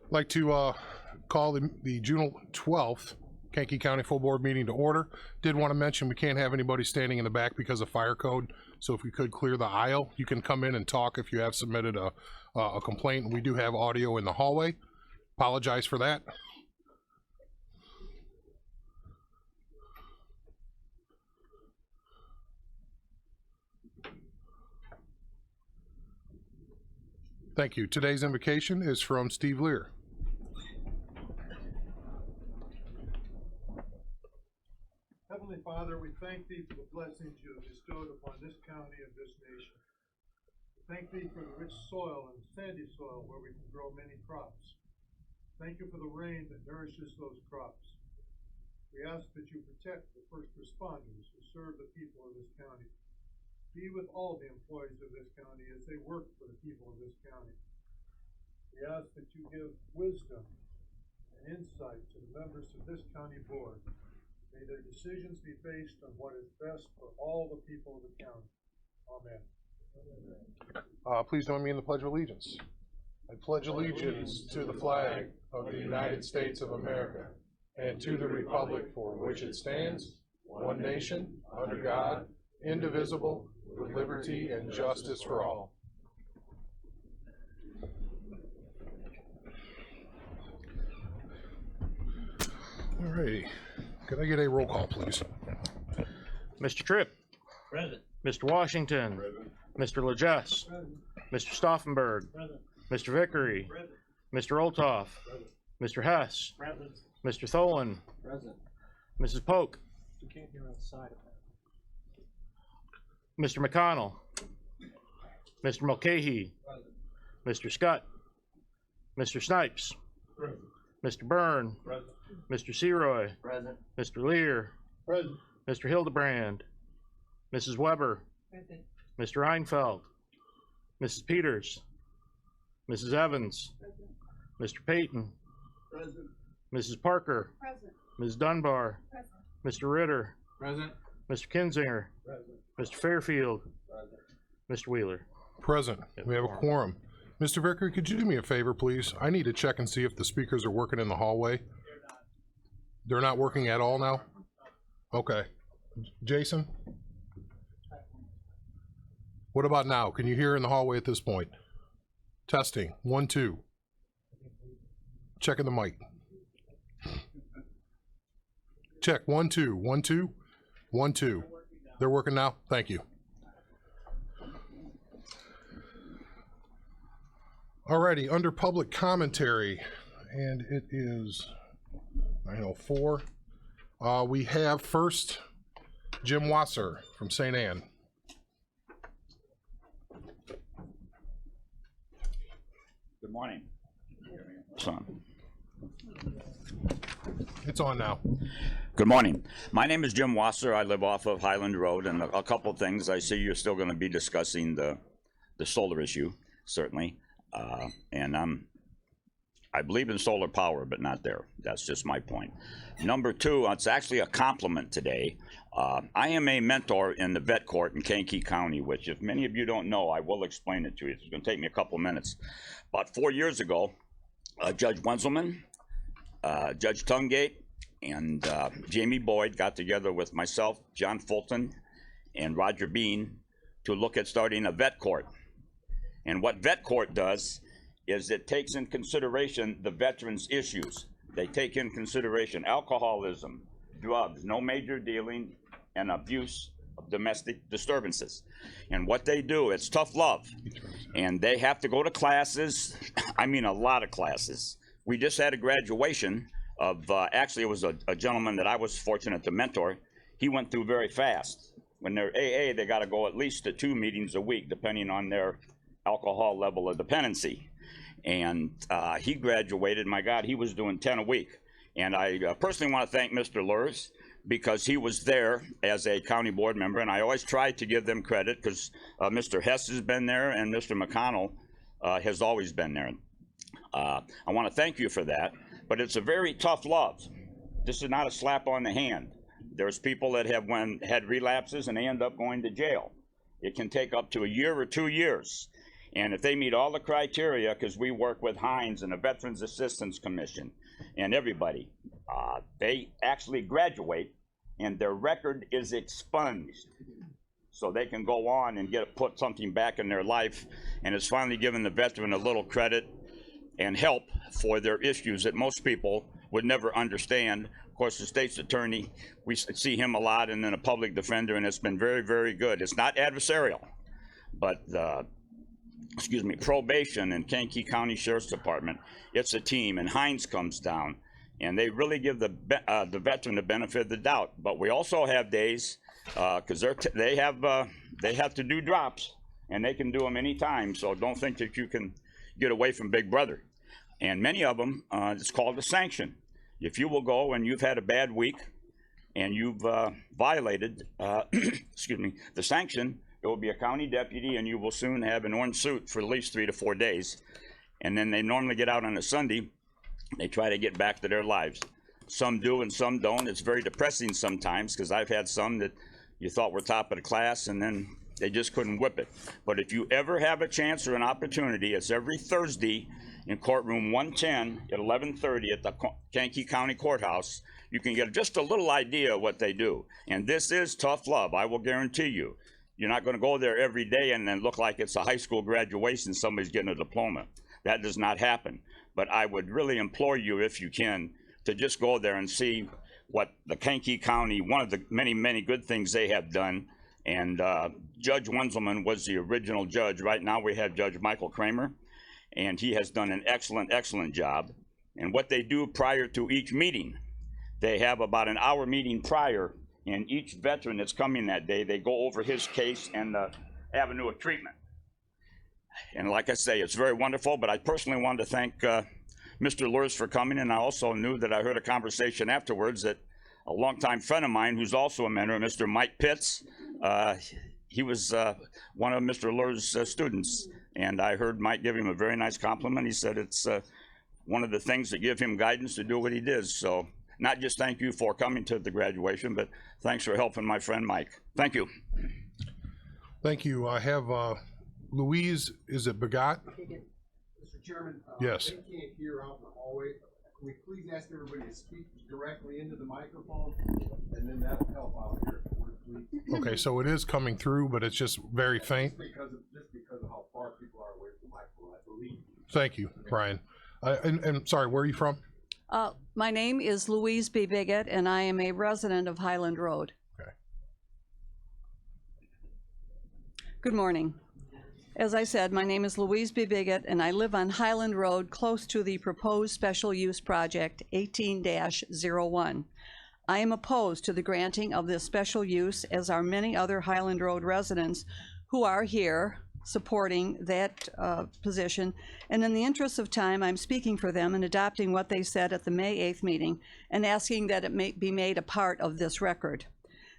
I'd like to call the June 12th Kankakee County Full Board meeting to order. Did want to mention we can't have anybody standing in the back because of fire code, so if we could clear the aisle. You can come in and talk if you have submitted a complaint. We do have audio in the hallway. Apologize for that. Thank you. Today's invocation is from Steve Lear. Heavenly Father, we thank Thee for the blessings You have bestowed upon this county and this nation. We thank Thee for the rich soil and sandy soil where we can grow many crops. Thank You for the rain that nourishes those crops. We ask that You protect the first responders who serve the people of this county. Be with all the employees of this county as they work for the people of this county. We ask that You give wisdom and insight to the members of this county board. May their decisions be based on what is best for all the people of the county. Amen. Please join me in the Pledge of Allegiance. I pledge allegiance to the flag of the United States of America and to the republic for which it stands, one nation, under God, indivisible, with liberty and justice for all. All righty. Could I get a roll call, please? Mr. Tripp. Present. Mr. Washington. Present. Mr. Lejes. Mr. Stauffenberg. Present. Mr. Vickery. Present. Mr. Olthoff. Present. Mr. Hess. Present. Mr. Tholen. Present. Mrs. Polk. You can't hear outside of that. Mr. McConnell. Mr. Mulcahy. Present. Mr. Scott. Mr. Snipes. Present. Mr. Byrne. Present. Mr. Seroy. Present. Mr. Lear. Present. Mr. Hildebrand. Mrs. Weber. Present. Mr. Einfeld. Mrs. Peters. Mrs. Evans. Present. Mr. Payton. Present. Mrs. Parker. Present. Ms. Dunbar. Present. Mr. Ritter. Present. Mr. Kinzinger. Present. Mr. Fairfield. Present. Mr. Wheeler. Present. We have a quorum. Mr. Vickery, could you do me a favor, please? I need to check and see if the speakers are working in the hallway. They're not working at all now? Okay. Jason? What about now? Can you hear in the hallway at this point? Testing. 1, 2. Checking the mic. Check. 1, 2. 1, 2. 1, 2. They're working now? Thank you. Alrighty, under public commentary, and it is 9:04. We have first Jim Wasser from St. Anne. Good morning. It's on. It's on now. Good morning. My name is Jim Wasser. I live off of Highland Road, and a couple of things. I see you're still going to be discussing the solar issue, certainly. And I believe in solar power, but not there. That's just my point. Number two, it's actually a compliment today. I am a mentor in the vet court in Kankakee County, which if many of you don't know, I will explain it to you. It's going to take me a couple of minutes. About 4 years ago, Judge Wenzelman, Judge Tungate, and Jamie Boyd got together with myself, John Fulton, and Roger Bean to look at starting a vet court. And what vet court does is it takes in consideration the veterans' issues. They take in consideration alcoholism, drugs, no major dealing, and abuse of domestic disturbances. And what they do, it's tough love. And they have to go to classes, I mean a lot of classes. We just had a graduation of, actually it was a gentleman that I was fortunate to mentor. He went through very fast. When they're AA, they gotta go at least to 2 meetings a week, depending on their alcohol level of dependency. And he graduated, my God, he was doing 10 a week. And I personally want to thank Mr. Lurs because he was there as a county board member, and I always try to give them credit because Mr. Hess has been there and Mr. McConnell has always been there. I want to thank you for that, but it's a very tough love. This is not a slap on the hand. There's people that have had relapses and they end up going to jail. It can take up to 1 year or 2 years. And if they meet all the criteria, because we work with Hines and the Veterans Assistance Commission and everybody, they actually graduate and their record is expunged. So they can go on and put something back in their life, and it's finally given the veteran a little credit and help for their issues that most people would never understand. Of course, the state's attorney, we see him a lot, and then a public defender, and it's been very, very good. It's not adversarial, but probation and Kankakee County Sheriff's Department, it's a team, and Hines comes down, and they really give the veteran the benefit of the doubt. But we also have days, because they have to do drops, and they can do them anytime. So don't think that you can get away from Big Brother. And many of them, it's called a sanction. If you will go and you've had a bad week, and you've violated, the sanction, it will be a county deputy, and you will soon have an orange suit for at least 3 to 4 days. And then they normally get out on a Sunday. They try to get back to their lives. Some do and some don't. It's very depressing sometimes, because I've had some that you thought were top of the class, and then they just couldn't whip it. But if you ever have a chance or an opportunity, it's every Thursday in courtroom 110 at 11:30 at the Kankakee County Courthouse. You can get just a little idea of what they do. And this is tough love, I will guarantee you. You're not going to go there every day and then look like it's a high school graduation, somebody's getting a diploma. That does not happen. But I would really implore you, if you can, to just go there and see what the Kankakee County, one of the many, many good things they have done. And Judge Wenzelman was the original judge. Right now we have Judge Michael Kramer, and he has done an excellent, excellent job. And what they do prior to each meeting, they have about an hour meeting prior, and each veteran that's coming that day, they go over his case and the avenue of treatment. And like I say, it's very wonderful, but I personally wanted to thank Mr. Lurs for coming, and I also knew that I heard a conversation afterwards that a longtime friend of mine who's also a mentor, Mr. Mike Pitts, he was one of Mr. Lurs' students, and I heard Mike give him a very nice compliment. He said it's one of the things that give him guidance to do what he did. So not just thank you for coming to the graduation, but thanks for helping my friend Mike. Thank you. Thank you. I have Louise, is it Bagat? Mr. Chairman, Yes. they can't hear out in the hallway. Can we please ask everybody to speak directly into the microphone, and then that'll help out here, please. Okay, so it is coming through, but it's just very faint. Just because of how far people are away from the microphone, I believe. Thank you, Brian. And sorry, where are you from? My name is Louise B. Bigot, and I am a resident of Highland Road. Okay. Good morning. As I said, my name is Louise B. Bigot, and I live on Highland Road, close to the proposed special use project 18-01. I am opposed to the granting of this special use, as are many other Highland Road residents who are here supporting that position. And in the interest of time, I'm speaking for them and adopting what they said at the May 8th meeting and asking that it may be made a part of this record.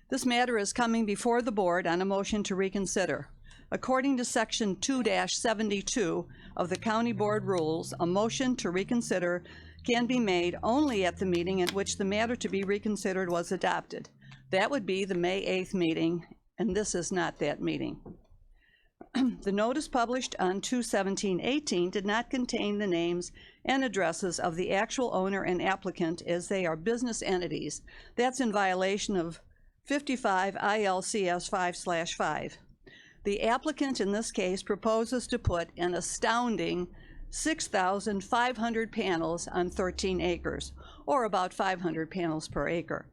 This matter is coming before the board on a motion to reconsider. According to Section 2-72 of the County Board Rules, a motion to reconsider can be made only at the meeting at which the matter to be reconsidered was adopted. That would be the May 8th meeting, and this is not that meeting. The notice published on 2/17/18 did not contain the names and addresses of the actual owner and applicant, as they are business entities. That's in violation of 55 ILCS 5/5. The applicant in this case proposes to put an astounding 6,500 panels on 13 acres, or about 500 panels per acre.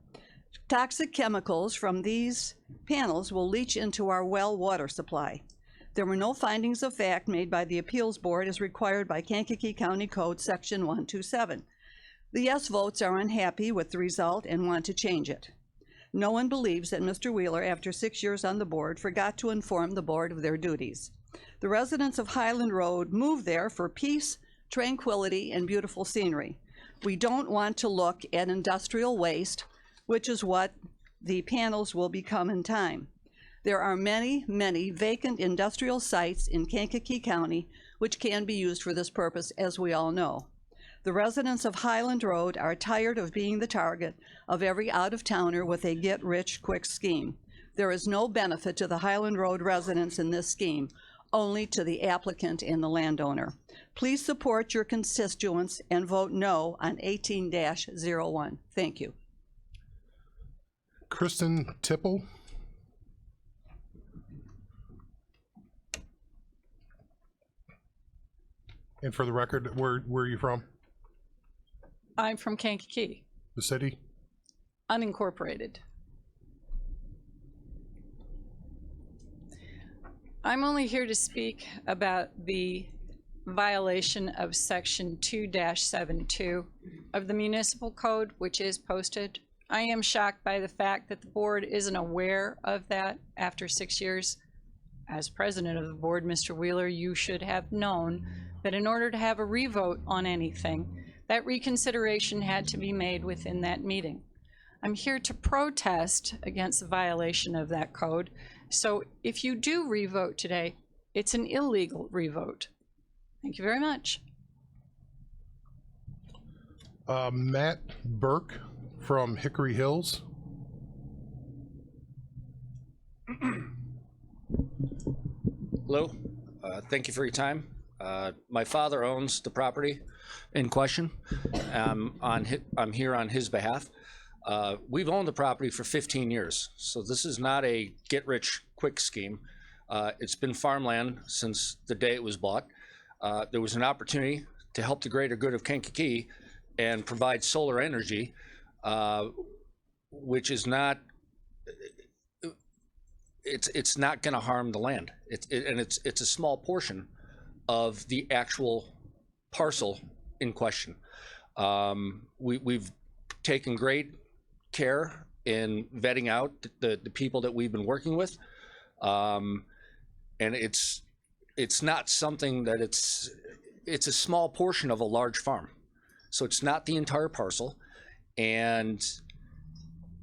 Toxic chemicals from these panels will leach into our well water supply. There were no findings of fact made by the appeals board as required by Kankakee County Code Section 127. The yes votes are unhappy with the result and want to change it. No one believes that Mr. Wheeler, after 6 years on the board, forgot to inform the board of their duties. The residents of Highland Road moved there for peace, tranquility, and beautiful scenery. We don't want to look at industrial waste, which is what the panels will become in time. There are many, many vacant industrial sites in Kankakee County which can be used for this purpose, as we all know. The residents of Highland Road are tired of being the target of every out-of-towner with a get-rich-quick scheme. There is no benefit to the Highland Road residents in this scheme. only to the applicant and the landowner. Please support your constituents and vote no on 18-01. Thank you. Kristen Tipple. And for the record, where are you from? I'm from Kankakee, The city? unincorporated. I'm only here to speak about the violation of section 2-72 of the municipal code, which is posted. I am shocked by the fact that the board isn't aware of that after 6 years. As president of the board, Mr. Wheeler, you should have known that in order to have a revote on anything, that reconsideration had to be made within that meeting. I'm here to protest against the violation of that code. So if you do revote today, it's an illegal revote. Thank you very much. Matt Burke from Hickory Hills. Hello, thank you for your time. My father owns the property in question. I'm here on his behalf. We've owned the property for 15 years, so this is not a get-rich-quick scheme. It's been farmland since the day it was bought. There was an opportunity to help the greater good of Kankakee and provide solar energy, which is not, it's not going to harm the land. It's a small portion of the actual parcel in question. We've taken great care in vetting out the people that we've been working with, and it's not something that it's a small portion of a large farm, so it's not the entire parcel. And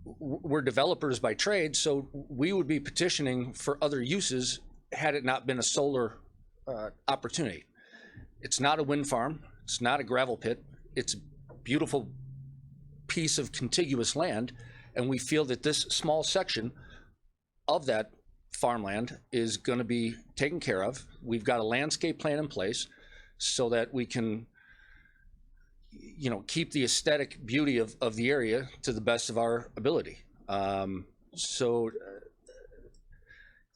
we're developers by trade, so we would be petitioning for other uses had it not been a solar opportunity. It's not a wind farm, it's not a gravel pit, it's a beautiful piece of contiguous land, and we feel that this small section of that farmland is going to be taken care of. We've got a landscape plan in place so that we can, you know, keep the aesthetic beauty of the area to the best of our ability.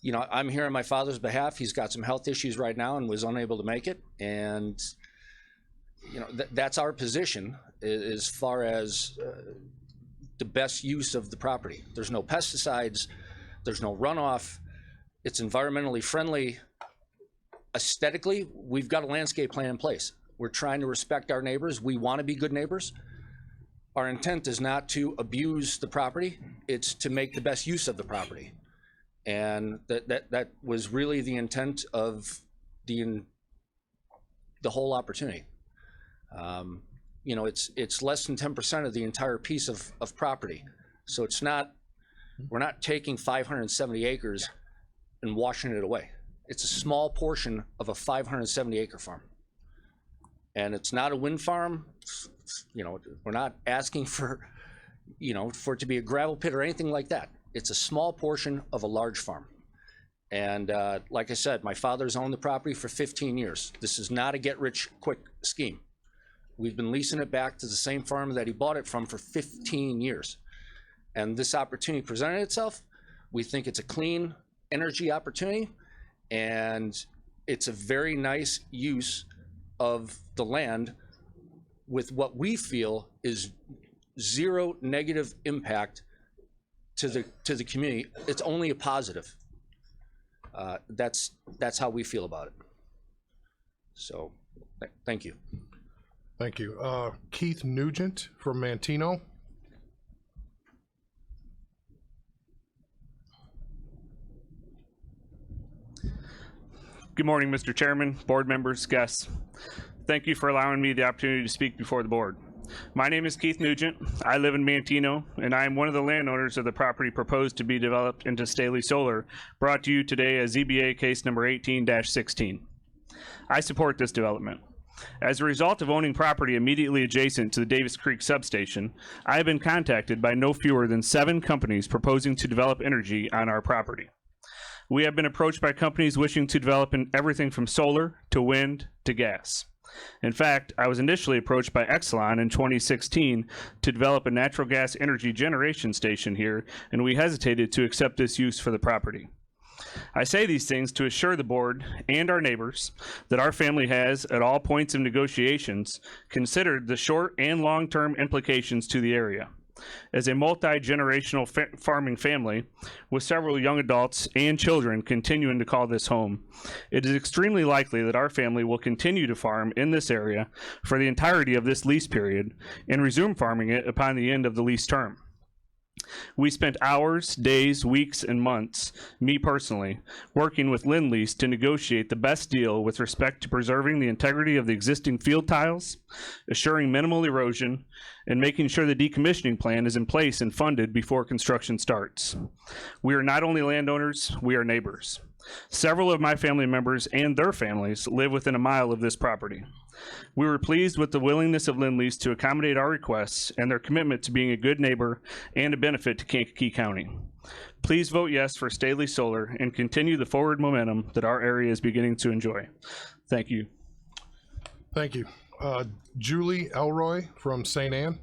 You know, I'm here on my father's behalf. He's got some health issues right now and was unable to make it. And, you know, that's our position as far as the best use of the property. There's no pesticides, there's no runoff, it's environmentally friendly. Aesthetically, we've got a landscape plan in place. We're trying to respect our neighbors. We want to be good neighbors. Our intent is not to abuse the property, it's to make the best use of the property. And that was really the intent of the whole opportunity. You know, it's less than 10% of the entire piece of property. So it's not, we're not taking 570 acres and washing it away. It's a small portion of a 570 acre farm. And it's not a wind farm. You know, we're not asking for, you know, for it to be a gravel pit or anything like that. It's a small portion of a large farm. And like I said, my father's owned the property for 15 years. This is not a get-rich-quick scheme. We've been leasing it back to the same farm that he bought it from for 15 years. And this opportunity presented itself. We think it's a clean energy opportunity, and it's a very nice use of the land with what we feel is zero negative impact to the community. It's only a positive. That's how we feel about it. So, thank you. Thank you. Keith Nugent from Mantino. Good morning, Mr. Chairman, board members, guests. Thank you for allowing me the opportunity to speak before the board. My name is Keith Nugent. I live in Mantino, and I am one of the landowners of the property proposed to be developed into Staley Solar, brought to you today as ZBA case number 18-16. I support this development. As a result of owning property immediately adjacent to the Davis Creek substation, I have been contacted by no fewer than 7 companies proposing to develop energy on our property. We have been approached by companies wishing to develop everything from solar to wind to gas. In fact, I was initially approached by Exelon in 2016 to develop a natural gas energy generation station here, and we hesitated to accept this use for the property. I say these things to assure the board and our neighbors that our family has, at all points of negotiations, considered the short and long-term implications to the area. As a multi-generational farming family with several young adults and children continuing to call this home, it is extremely likely that our family will continue to farm in this area for the entirety of this lease period and resume farming it upon the end of the lease term. We spent hours, days, weeks, and months, me personally, working with Lend-Lease to negotiate the best deal with respect to preserving the integrity of the existing field tiles, assuring minimal erosion, and making sure the decommissioning plan is in place and funded before construction starts. We are not only landowners, we are neighbors. Several of my family members and their families live within a mile of this property. We were pleased with the willingness of Lend-Lease to accommodate our requests and their commitment to being a good neighbor and a benefit to Kankakee County. Please vote yes for Staley Solar and continue the forward momentum that our area is beginning to enjoy. Thank you. Thank you. Julie Elroy from St. Anne.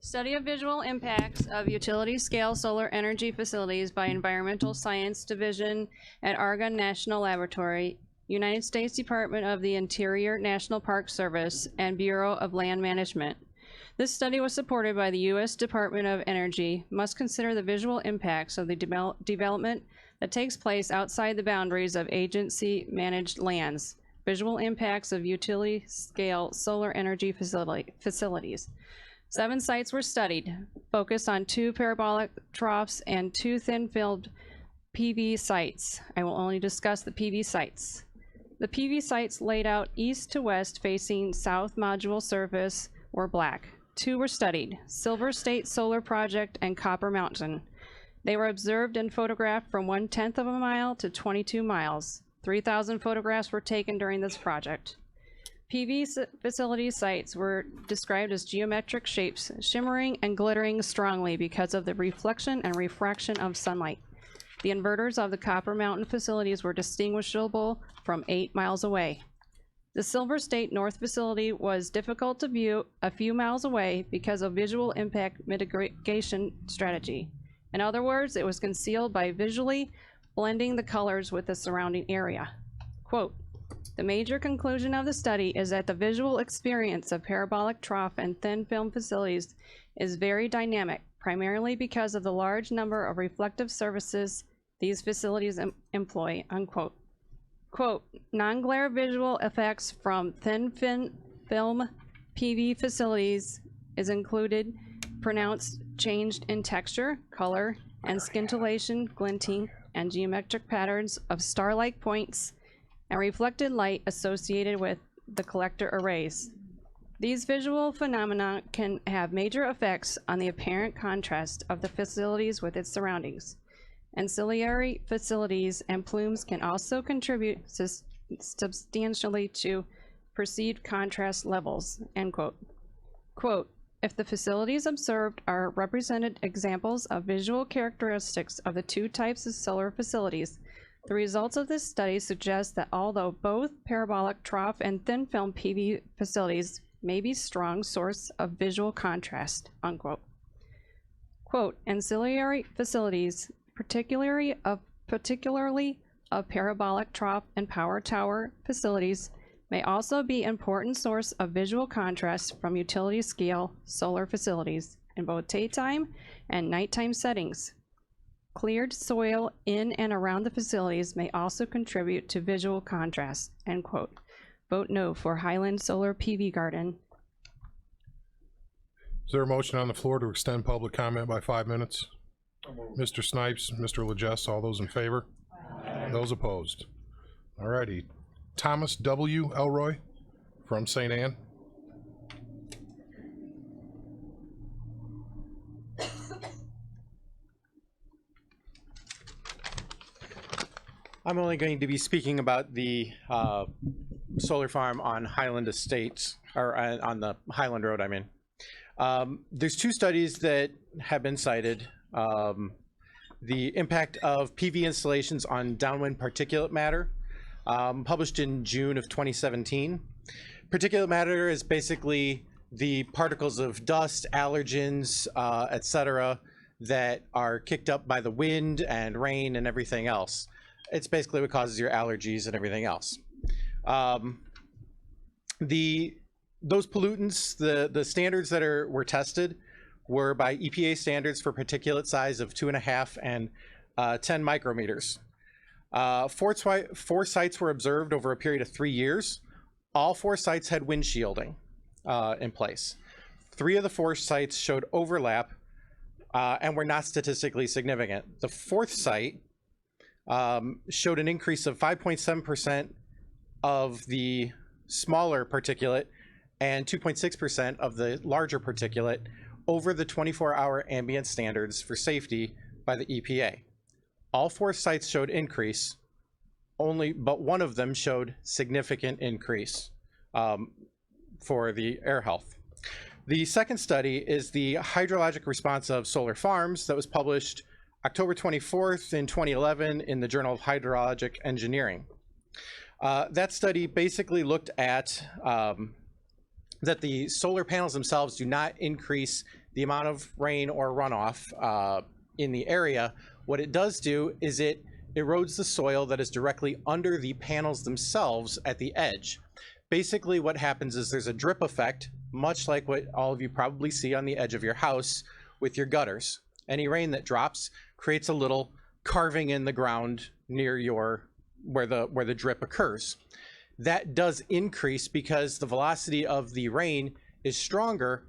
Study of visual impacts of utility-scale solar energy facilities by Environmental Science Division at Argonne National Laboratory, United States Department of the Interior National Park Service, and Bureau of Land Management. This study was supported by the U.S. Department of Energy, must consider the visual impacts of the development that takes place outside the boundaries of agency-managed lands, visual impacts of utility-scale solar energy facilities. 7 sites were studied, focused on 2 parabolic troughs and 2 thin-filled PV sites. I will only discuss the PV sites. The PV sites laid out east to west facing south module surface were black. 2 were studied, Silver State Solar Project and Copper Mountain. They were observed and photographed from 1/10 of a mile to 22 miles. 3,000 photographs were taken during this project. PV facility sites were described as geometric shapes, shimmering and glittering strongly because of the reflection and refraction of sunlight. The inverters of the Copper Mountain facilities were distinguishable from 8 miles away. The Silver State North facility was difficult to view a few miles away because of visual impact mitigation strategy. In other words, it was concealed by visually blending the colors with the surrounding area. Quote, "The major conclusion of the study is that the visual experience of parabolic trough and thin film facilities is very dynamic, primarily because of the large number of reflective surfaces these facilities employ," unquote. Quote, "Non-glare visual effects from thin film PV facilities is included pronounced change in texture, color, and scintillation, glinting, and geometric patterns of star-like points and reflected light associated with the collector arrays. These visual phenomena can have major effects on the apparent contrast of the facilities with its surroundings. Ancillary facilities and plumes can also contribute substantially to perceived contrast levels," end quote. Quote, "If the facilities observed are represented examples of visual characteristics of the 2 types of solar facilities, the results of this study suggest that although both parabolic trough and thin film PV facilities may be strong source of visual contrast," unquote. Quote, "Ancillary facilities, particularly of parabolic trough and power tower facilities, may also be important source of visual contrast from utility scale solar facilities in both daytime and nighttime settings. Cleared soil in and around the facilities may also contribute to visual contrast," end quote. Vote no for Highland Solar PV Garden. Is there a motion on the floor to extend public comment by 5 minutes? Mr. Snipes, Mr. Legess, all those in favor? Aye. Those opposed? All righty. Thomas W. Elroy from St. Anne. I'm only going to be speaking about the solar farm on Highland Estates, or on the Highland Road, I mean. There's two studies that have been cited. The impact of PV installations on downwind particulate matter, published in June of 2017. Particulate matter is basically the particles of dust, allergens, etc., that are kicked up by the wind and rain and everything else. It's basically what causes your allergies and everything else. Those pollutants, the standards that were tested were by EPA standards for particulate size of 2.5 and 10 micrometers. 4 sites were observed over a period of 3 years. All 4 sites had wind shielding in place. 3 of the 4 sites showed overlap and were not statistically significant. The 4th site showed an increase of 5.7% of the smaller particulate and 2.6% of the larger particulate over the 24-hour ambient standards for safety by the EPA. All 4 sites showed increase, but one of them showed significant increase for the air health. The second study is the hydrologic response of solar farms that was published October 24th in 2011 in the Journal of Hydrologic Engineering. That study basically looked at that the solar panels themselves do not increase the amount of rain or runoff in the area. What it does do is it erodes the soil that is directly under the panels themselves at the edge. Basically what happens is there's a drip effect, much like what all of you probably see on the edge of your house with your gutters. Any rain that drops creates a little carving in the ground near where the drip occurs. That does increase because the velocity of the rain is stronger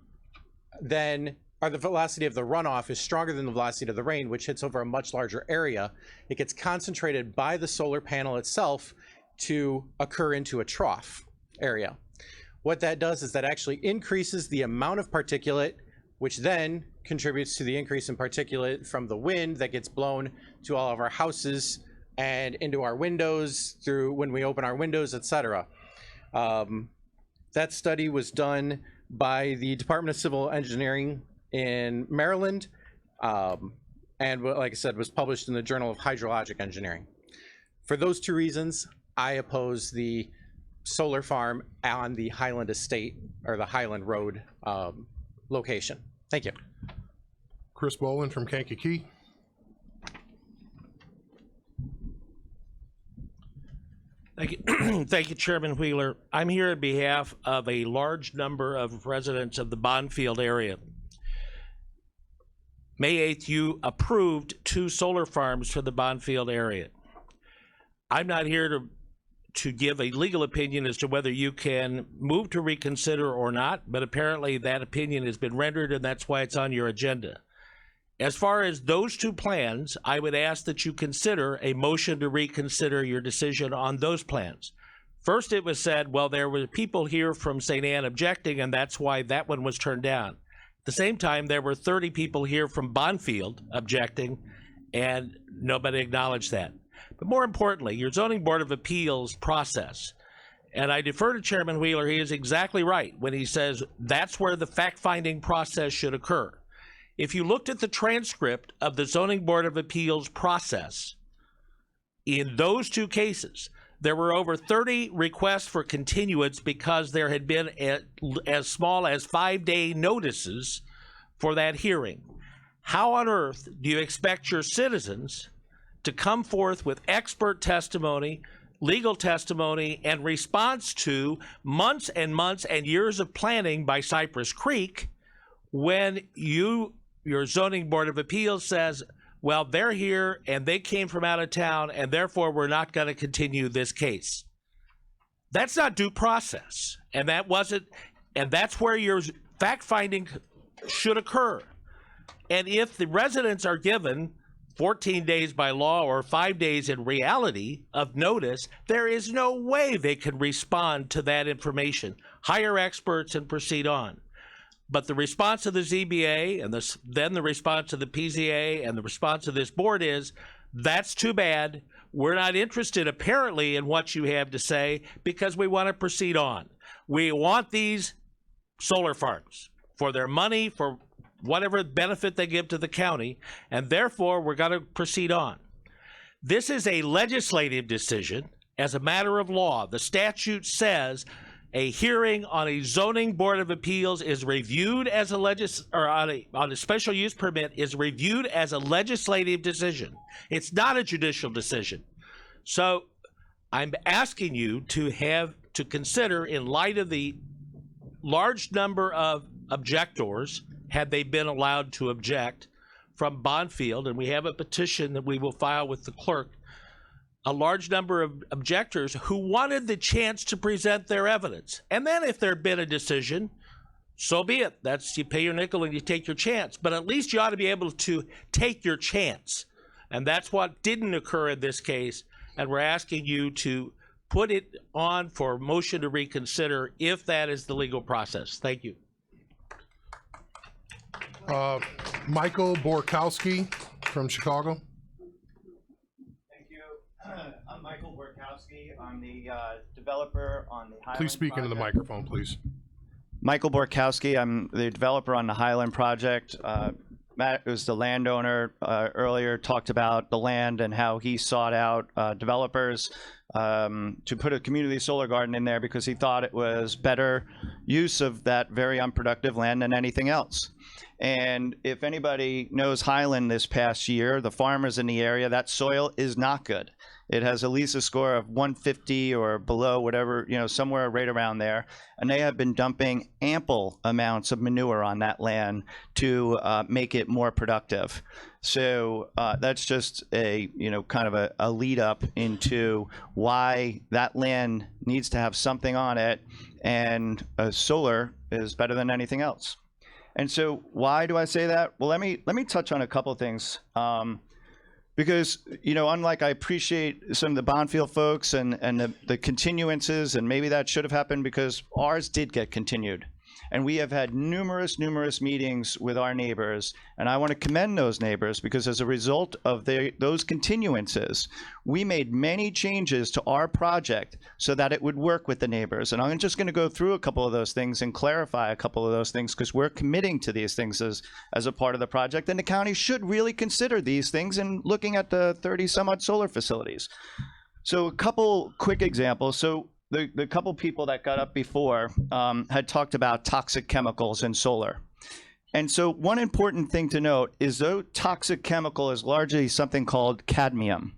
than, or the velocity of the runoff is stronger than the velocity of the rain, which hits over a much larger area. It gets concentrated by the solar panel itself to occur into a trough area. What that does is that actually increases the amount of particulate, which then contributes to the increase in particulate from the wind that gets blown to all of our houses and into our windows through when we open our windows, etc. That study was done by the Department of Civil Engineering in Maryland, and like I said, was published in the Journal of Hydrologic Engineering. For those 2 reasons, I oppose the solar farm on the Highland Estate or the Highland Road location. Thank you. Chris Boland from Kankakee. Thank you. Thank you, Chairman Wheeler. I'm here on behalf of a large number of residents of the Bonfield area. May 8th, you approved 2 solar farms for the Bonfield area. I'm not here to give a legal opinion as to whether you can move to reconsider or not, but apparently that opinion has been rendered and that's why it's on your agenda. As far as those 2 plans, I would ask that you consider a motion to reconsider your decision on those plans. First, it was said, well, there were people here from St. Anne objecting, and that's why that one was turned down. At the same time, there were 30 people here from Bonfield objecting, and nobody acknowledged that. But more importantly, your Zoning Board of Appeals process, and I defer to Chairman Wheeler, he is exactly right when he says that's where the fact-finding process should occur. If you looked at the transcript of the Zoning Board of Appeals process, in those 2 cases, there were over 30 requests for continuance because there had been as small as 5-day notices for that hearing. How on earth do you expect your citizens to come forth with expert testimony, legal testimony, and response to months and months and years of planning by Cypress Creek when your Zoning Board of Appeals says, well, they're here and they came from out of town and therefore we're not going to continue this case? That's not due process. And that's where your fact-finding should occur. And if the residents are given 14 days by law or 5 days in reality of notice, there is no way they can respond to that information. Hire experts and proceed on. But the response of the ZBA and then the response of the PZA and the response of this board is, That's too bad. We're not interested, apparently, in what you have to say because we want to proceed on. We want these solar farms for their money, for whatever benefit they give to the county, and therefore we're going to proceed on. This is a legislative decision as a matter of law. The statute says a hearing on a zoning board of appeals is reviewed as on a special use permit is reviewed as a legislative decision. It's not a judicial decision. So I'm asking you to consider, in light of the large number of objectors, had they been allowed to object from Bonfield, and we have a petition that we will file with the clerk, a large number of objectors who wanted the chance to present their evidence. And then if there had been a decision, so be it. That's, you pay your nickel and you take your chance. But at least you ought to be able to take your chance. And that's what didn't occur in this case. And we're asking you to put it on for motion to reconsider if that is the legal process. Thank you. Michael Borkowski from Chicago. I'm Michael Borkowski. I'm the developer on the Highland Please speak into the microphone, please. Michael Borkowski. I'm the developer on the Highland project. Matt, who's the landowner, earlier talked about the land and how he sought out developers to put a community solar garden in there because he thought it was better use of that very unproductive land than anything else. And if anybody knows Highland this past year, the farmers in the area, that soil is not good. It has at least a score of 150 or below, whatever, you know, somewhere right around there. And they have been dumping ample amounts of manure on that land to make it more productive. So that's just a, you know, kind of a lead up into why that land needs to have something on it, and solar is better than anything else. And so why do I say that? Well, let me touch on a couple of things. Because, you know, unlike I appreciate some of the Bonfield folks and the continuances, and maybe that should have happened because ours did get continued. And we have had numerous meetings with our neighbors, and I want to commend those neighbors because as a result of those continuances, we made many changes to our project so that it would work with the neighbors. And I'm just going to go through a couple of those things and clarify a couple of those things because we're committing to these things as a part of the project, and the county should really consider these things in looking at the 30 some odd solar facilities. So a couple quick examples. So the couple people that got up before had talked about toxic chemicals in solar. And so one important thing to note is though toxic chemical is largely something called cadmium,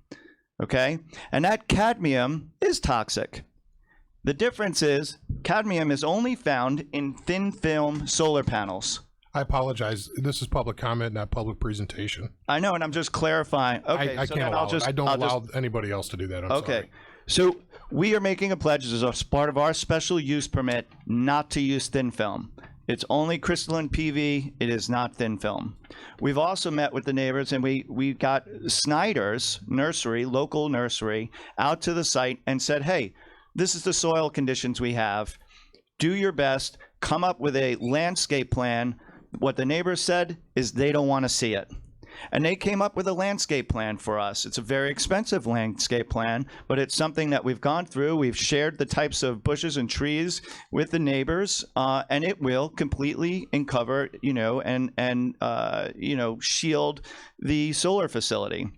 okay? And that cadmium is toxic. The difference is cadmium is only found in thin film solar panels. I apologize. This is public comment, not public presentation. I know, and I'm just clarifying. Okay, I so can't then allow it. I don't allow anybody else to do that. I'm okay. sorry. So we are making a pledge as part of our special use permit not to use thin film. It's only crystalline PV. It is not thin film. We've also met with the neighbors, and we got Snyder's nursery, local nursery, out to the site and said, hey, this is the soil conditions we have. Do your best. Come up with a landscape plan. What the neighbors said is they don't want to see it. And they came up with a landscape plan for us. It's a very expensive landscape plan, but it's something that we've gone through. We've shared the types of bushes and trees with the neighbors, and it will completely uncover, you know, and you know, shield the solar facility.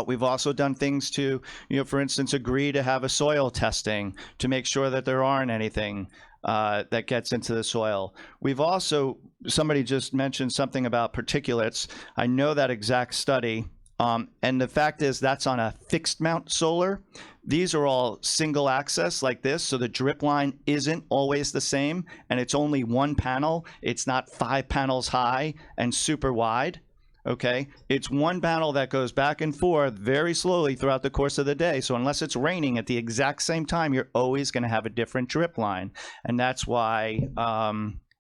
We've also done things to, you know, for instance, agree to have a soil testing to make sure that there aren't anything that gets into the soil. We've also, somebody just mentioned something about particulates. I know that exact study. And the fact is that's on a fixed mount solar. These are all single access like this. So the drip line isn't always the same, and it's only one panel. It's not 5 panels high and super wide. Okay, it's one panel that goes back and forth very slowly throughout the course of the day. So unless it's raining at the exact same time, you're always going to have a different drip line. And that's why,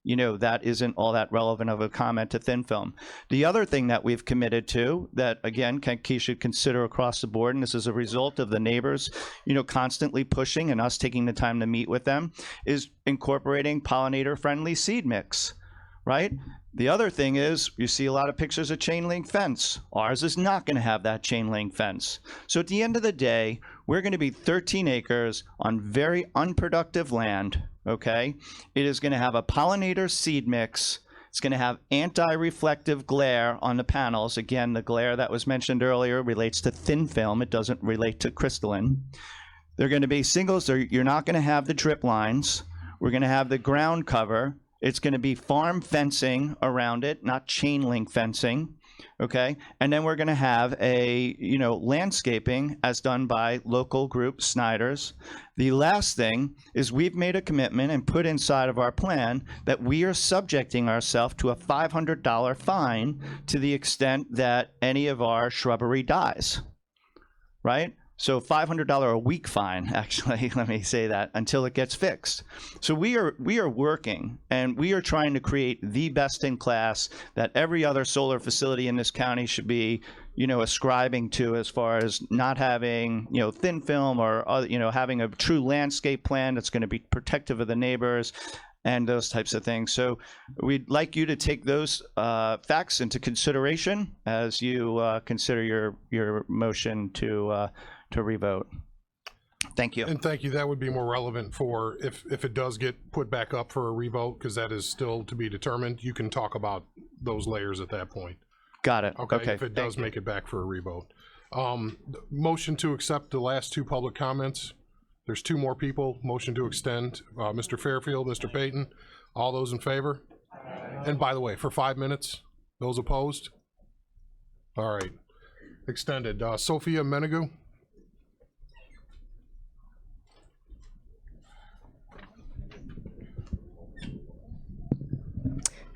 you know, that isn't all that relevant of a comment to thin film. The other thing that we've committed to that, again, Kankakee should consider across the board, and this is a result of the neighbors, you know, constantly pushing and us taking the time to meet with them, is incorporating pollinator-friendly seed mix. Right? The other thing is, you see a lot of pictures of chain link fence. Ours is not going to have that chain link fence. So at the end of the day, we're going to be 13 acres on very unproductive land, okay? It is going to have a pollinator seed mix. It's going to have anti-reflective glare on the panels. Again, the glare that was mentioned earlier relates to thin film. It doesn't relate to crystalline. They're going to be singles. You're not going to have the drip lines. We're going to have the ground cover. It's going to be farm fencing around it, not chain link fencing, okay? And then we're going to have a, landscaping as done by local group Snyder's. The last thing is we've made a commitment and put inside of our plan that we are subjecting ourselves to a $500 fine to the extent that any of our shrubbery dies, right? So $500 a week fine, actually, let me say that, until it gets fixed. So we are working, and we are trying to create the best in class that every other solar facility in this county should be, ascribing to, as far as not having, thin film or, having a true landscape plan that's going to be protective of the neighbors and those types of things. So we'd like you to take those facts into consideration as you consider your motion to revote. Thank you. And thank you. That would be more relevant for if it does get put back up for a revote, because that is still to be determined. You can talk about those layers at that point. Got it. Okay. If it does make it back for a revote. Motion to accept the last two public comments. There's two more people. Motion to extend. Mr. Fairfield, Mr. Payton. All those in favor? And by the way, for 5 minutes, those opposed? All right. Extended. Sophia Menegou.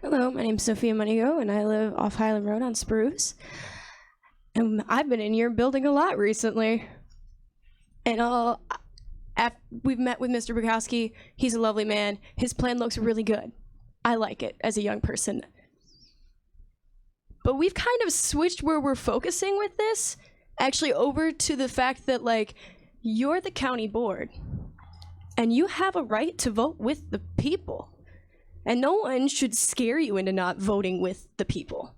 Hello, my name's Sophia Moneygo, and I live off Highland Road on Spruce. And I've been in your building a lot recently. And we've met with Mr. Bukowski. He's a lovely man. His plan looks really good. I like it as a young person. But we've kind of switched where we're focusing with this, actually over to the fact that, you're the county board, and you have a right to vote with the people. And no one should scare you into not voting with the people.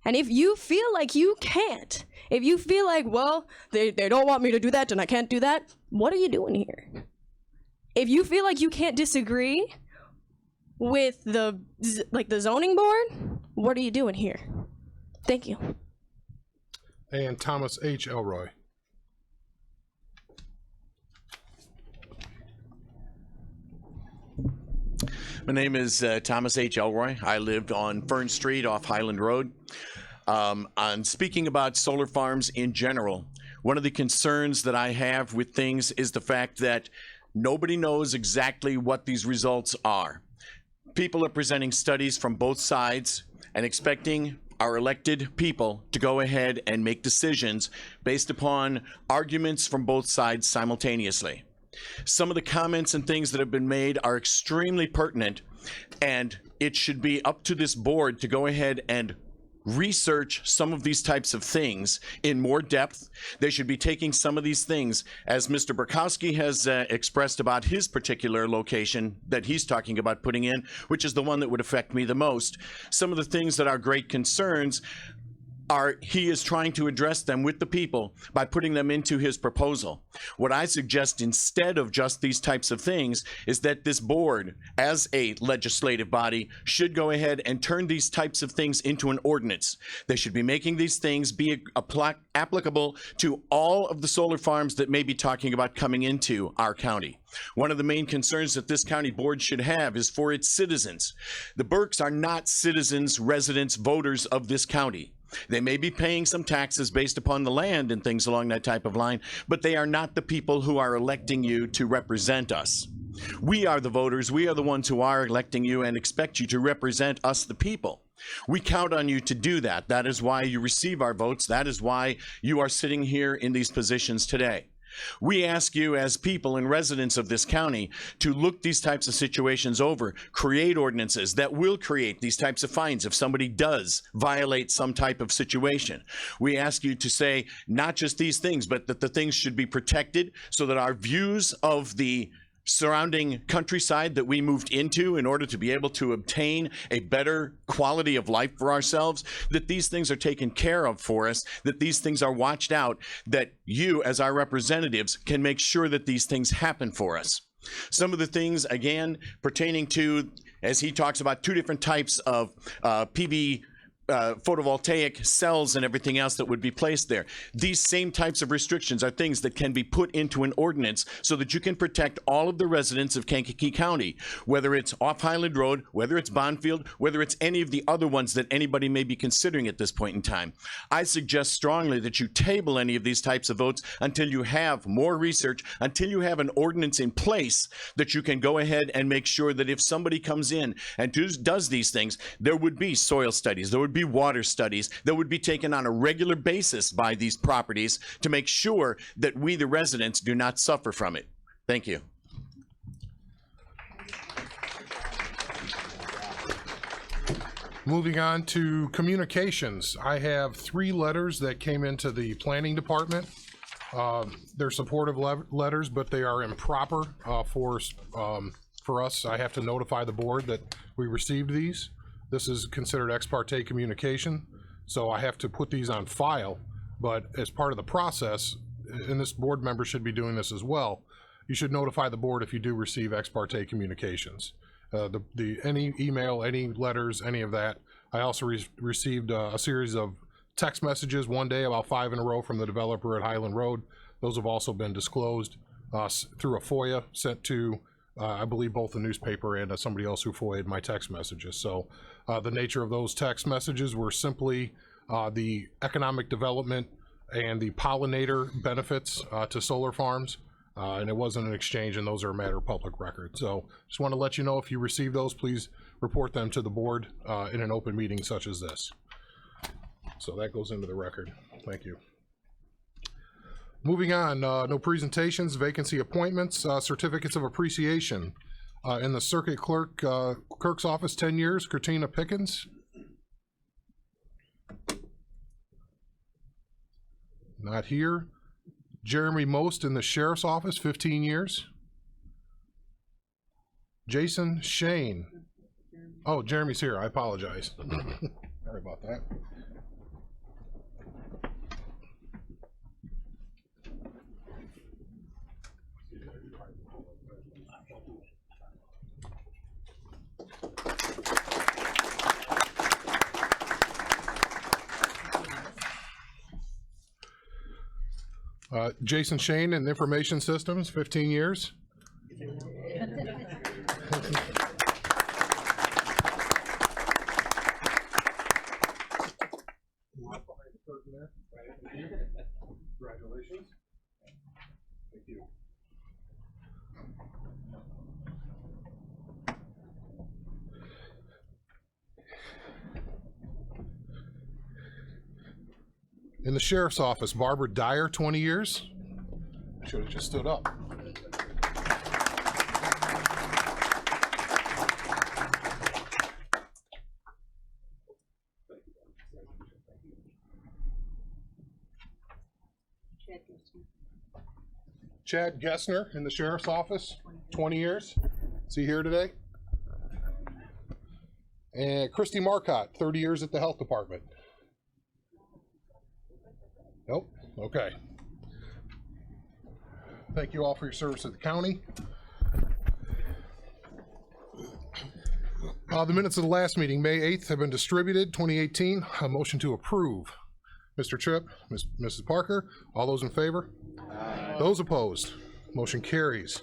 And if you feel like you can't, if you feel like, well, they don't want me to do that and I can't do that, what are you doing here? If you feel like you can't disagree with the zoning board, what are you doing here? Thank you. And Thomas H. Elroy. My name is Thomas H. Elroy. I lived on Fern Street off Highland Road. On speaking about solar farms in general, one of the concerns that I have with things is the fact that nobody knows exactly what these results are. People are presenting studies from both sides and expecting our elected people to go ahead and make decisions based upon arguments from both sides simultaneously. Some of the comments and things that have been made are extremely pertinent, and it should be up to this board to go ahead and research some of these types of things in more depth. They should be taking some of these things, as Mr. Burkowski has expressed about his particular location that he's talking about putting in, which is the one that would affect me the most. Some of the things that are great concerns he is trying to address them with the people by putting them into his proposal. What I suggest instead of just these types of things is that this board, as a legislative body, should go ahead and turn these types of things into an ordinance. They should be making these things be applicable to all of the solar farms that may be talking about coming into our county. One of the main concerns that this county board should have is for its citizens. The Burkes are not citizens, residents, voters of this county. They may be paying some taxes based upon the land and things along that type of line, but they are not the people who are electing you to represent us. We are the voters. We are the ones who are electing you and expect you to represent us, the people. We count on you to do that. That is why you receive our votes. That is why you are sitting here in these positions today. We ask you as people and residents of this county to look these types of situations over, create ordinances that will create these types of fines if somebody does violate some type of situation. We ask you to say not just these things, but that the things should be protected so that our views of the surrounding countryside that we moved into in order to be able to obtain a better quality of life for ourselves, that these things are taken care of for us, that these things are watched out, that you as our representatives can make sure that these things happen for us. Some of the things, again, pertaining to, as he talks about, 2 different types of PV photovoltaic cells and everything else that would be placed there. These same types of restrictions are things that can be put into an ordinance so that you can protect all of the residents of Kankakee County, whether it's off Highland Road, whether it's Bonfield, whether it's any of the other ones that anybody may be considering at this point in time. I suggest strongly that you table any of these types of votes until you have more research, until you have an ordinance in place that you can go ahead and make sure that if somebody comes in and does these things, there would be soil studies, there would be water studies that would be taken on a regular basis by these properties to make sure that we, the residents, do not suffer from it. Thank you. Moving on to communications, I have 3 letters that came into the planning department. They're supportive letters, but they are improper for us. I have to notify the board that we received these. This is considered ex parte communication, so I have to put these on file. But as part of the process, and this board member should be doing this as well, you should notify the board if you do receive ex parte communications. Any email, any letters, any of that. I also received a series of text messages one day, about 5 in a row, from the developer at Highland Road. Those have also been disclosed through a FOIA sent to I believe both the newspaper and somebody else who FOIA'd my text messages. So the nature of those text messages were simply the economic development and the pollinator benefits to solar farms. And it wasn't an exchange, and those are a matter of public record. So just want to let you know, if you receive those, please report them to the board in an open meeting such as this. So that goes into the record. Thank you. Moving on, no presentations, vacancy appointments, certificates of appreciation. In the circuit clerk's office, 10 years, Katrina Pickens. Not here. Jeremy Most in the sheriff's office, 15 years. Jason Shane. Oh, Jeremy's here, I apologize. Sorry about that. Jason Shane in Information Systems, 15 years. Congratulations. Thank you. In the sheriff's office, Barbara Dyer, 20 years. Should have just stood up. Chad Gessner in the sheriff's office, 20 years. Is he here today? And Christy Marcotte, 30 years at the health department. Nope. Okay. Thank you all for your service at the county. The minutes of the last meeting, May 8th, have been distributed, 2018. A motion to approve. Mr. Tripp, Mrs. Parker, all those in favor? Aye. Those opposed? Motion carries.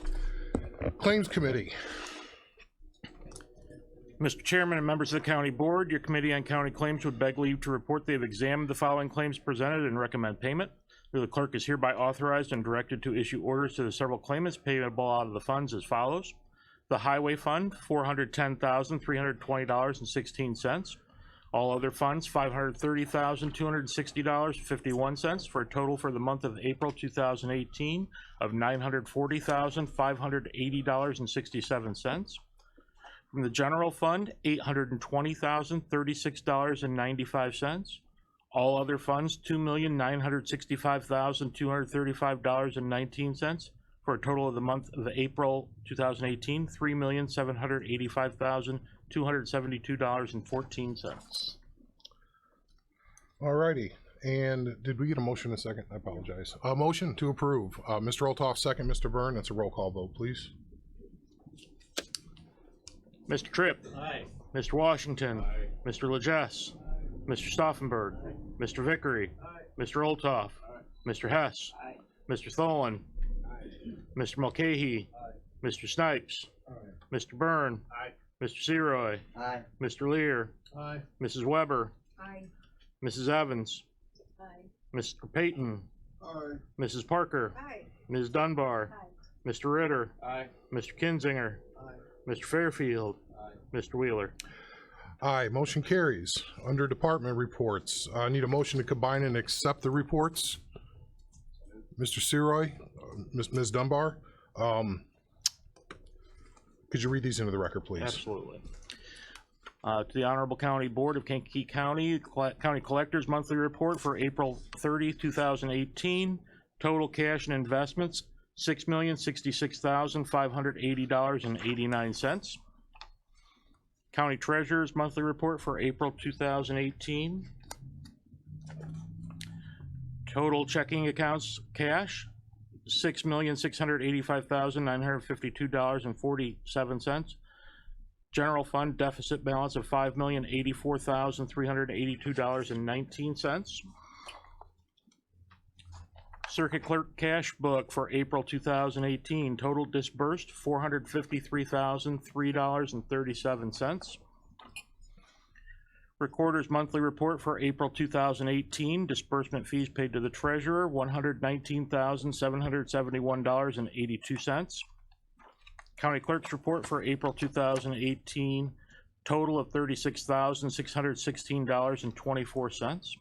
Claims Committee. Mr. Chairman and members of the County Board, your Committee on County Claims would beg leave to report they have examined the following claims presented and recommend payment. The clerk is hereby authorized and directed to issue orders to the several claimants payable out of the funds as follows. The Highway Fund, $410,320.16. All other funds, $530,260.51, for a total for the month of April 2018 of $940,580.67. From the General Fund, $820,036.95. All other funds, $2,965,235.19, for a total of the month of April 2018, $3,785,272.14. Alrighty, and did we get a motion in a second? I apologize. A motion to approve. Mr. Olthoff, second. Mr. Byrne, that's a roll call vote, please. Mr. Tripp. Aye. Mr. Washington. Aye. Mr. Legess. Mr. Stauffenberg. Mr. Vickery. Mr. Olthoff. Mr. Hess. Mr. Tholen. Mr. Mulcahy. Mr. Snipes. Mr. Byrne. Mr. Seroy. Mr. Lear. Aye. Mrs. Weber. Aye. Mrs. Evans. Aye. Mr. Payton. Aye. Mrs. Parker. Aye. Ms. Dunbar. Mr. Ritter. Aye. Mr. Kinzinger. Mr. Fairfield. Mr. Wheeler. Aye, motion carries. Under department reports, I need a motion to combine and accept the reports. Mr. Seroy, Ms. Dunbar, could you read these into the record, please? Absolutely. To the Honorable County Board of Kankakee County, County Collector's Monthly Report for April 30, 2018. Total cash and investments, $6,066,580.89. County Treasurer's Monthly Report for April 2018. Total checking accounts cash, $6,685,952.47. General fund deficit balance of $5,084,382.19. Circuit Clerk Cash Book for April 2018. Total disbursed, $453,003.37. Recorder's Monthly Report for April 2018. Disbursement fees paid to the Treasurer, $119,771.82. County Clerk's Report for April 2018. Total of $36,616.24.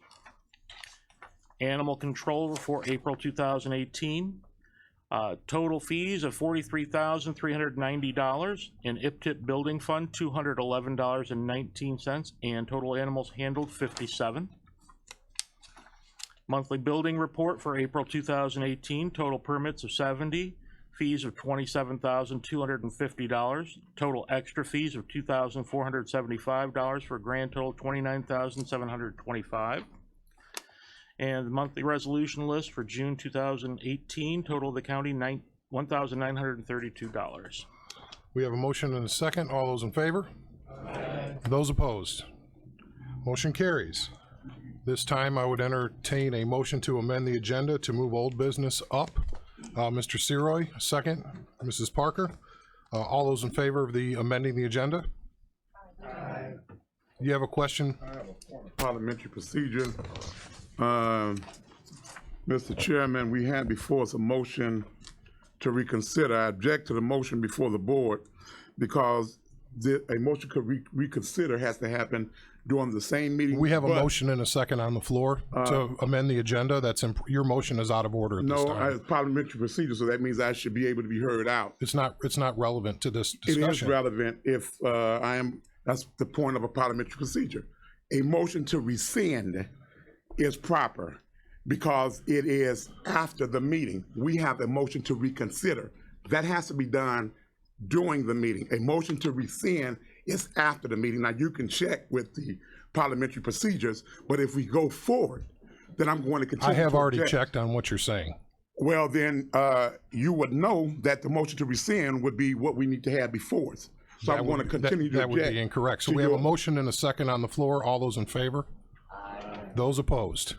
Animal Control for April 2018. Total fees of $43,390. In IPTIP Building Fund, $211.19. And total animals handled, 57. Monthly Building Report for April 2018. Total permits of 70. Fees of $27,250. Total extra fees of $2,475 for a grand total of $29,725. And the monthly resolution list for June 2018, total of the county, $1,932. We have a motion and a second. All those in favor? Aye. Those opposed? Motion carries. This time I would entertain a motion to amend the agenda to move old business up. Mr. Seroy, second. Mrs. Parker, all those in favor of the amending the agenda? Aye. You have a question? I have a point of parliamentary procedure. Mr. Chairman, we had before us a motion to reconsider. I object to the motion before the board because a motion to reconsider has to happen during the same meeting. We have a motion and a second on the floor to amend the agenda. Your motion is out of order at this time. It's parliamentary procedure, so that means I should be able to be heard out. It's not relevant to this discussion. It is relevant if that's the point of a parliamentary procedure. A motion to rescind is proper because it is after the meeting. We have a motion to reconsider. That has to be done during the meeting. A motion to rescind is after the meeting. Now, you can check with the parliamentary procedures, but if we go forward, then I'm going to continue. I have already checked on what you're saying. Well, then you would know that the motion to rescind would be what we need to have before us. So I'm going to continue to object. That would be incorrect. So we have a motion and a second on the floor. All those in favor? Aye. Those opposed?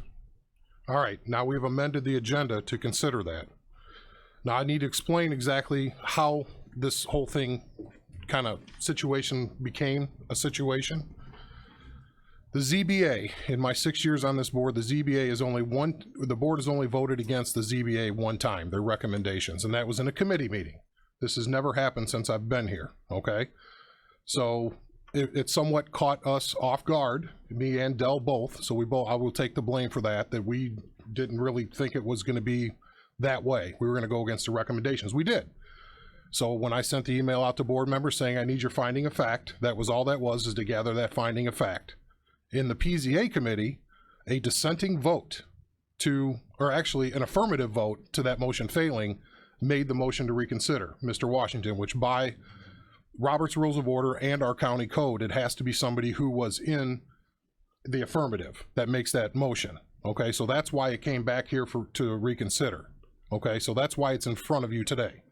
All right, now we've amended the agenda to consider that. Now I need to explain exactly how this whole thing kind of situation became a situation. The ZBA, in my 6 years on this board, the ZBA is the board has only voted against the ZBA one time, their recommendations, and that was in a committee meeting. This has never happened since I've been here, okay? So it somewhat caught us off guard, me and Dell both, so I will take the blame for that we didn't really think it was gonna be that way. We were gonna go against the recommendations. We did. So when I sent the email out to board members saying I need your finding of fact, that was all that was, is to gather that finding of fact. In the PZA committee, a dissenting vote or actually an affirmative vote to that motion failing, made the motion to reconsider, Mr. Washington, which by Robert's Rules of Order and our county code, it has to be somebody who was in the affirmative that makes that motion. Okay, so that's why it came back here to reconsider. Okay, so that's why it's in front of you today.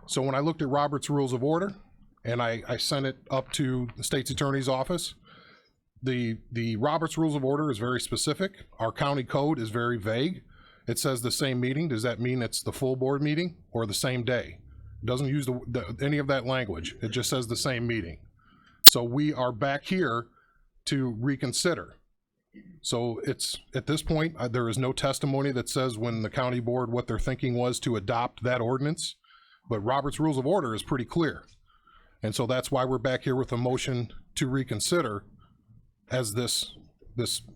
So when I looked at Robert's Rules of Order and I sent it up to the state's attorney's office, the Robert's Rules of Order is very specific. Our county code is very vague. It says the same meeting. Does that mean it's the full board meeting or the same day? It doesn't use any of that language. It just says the same meeting. So we are back here to reconsider. So it's, at this point, there is no testimony that says when the county board, what their thinking was to adopt that ordinance, but Robert's Rules of Order is pretty clear. And so that's why we're back here with a motion to reconsider as this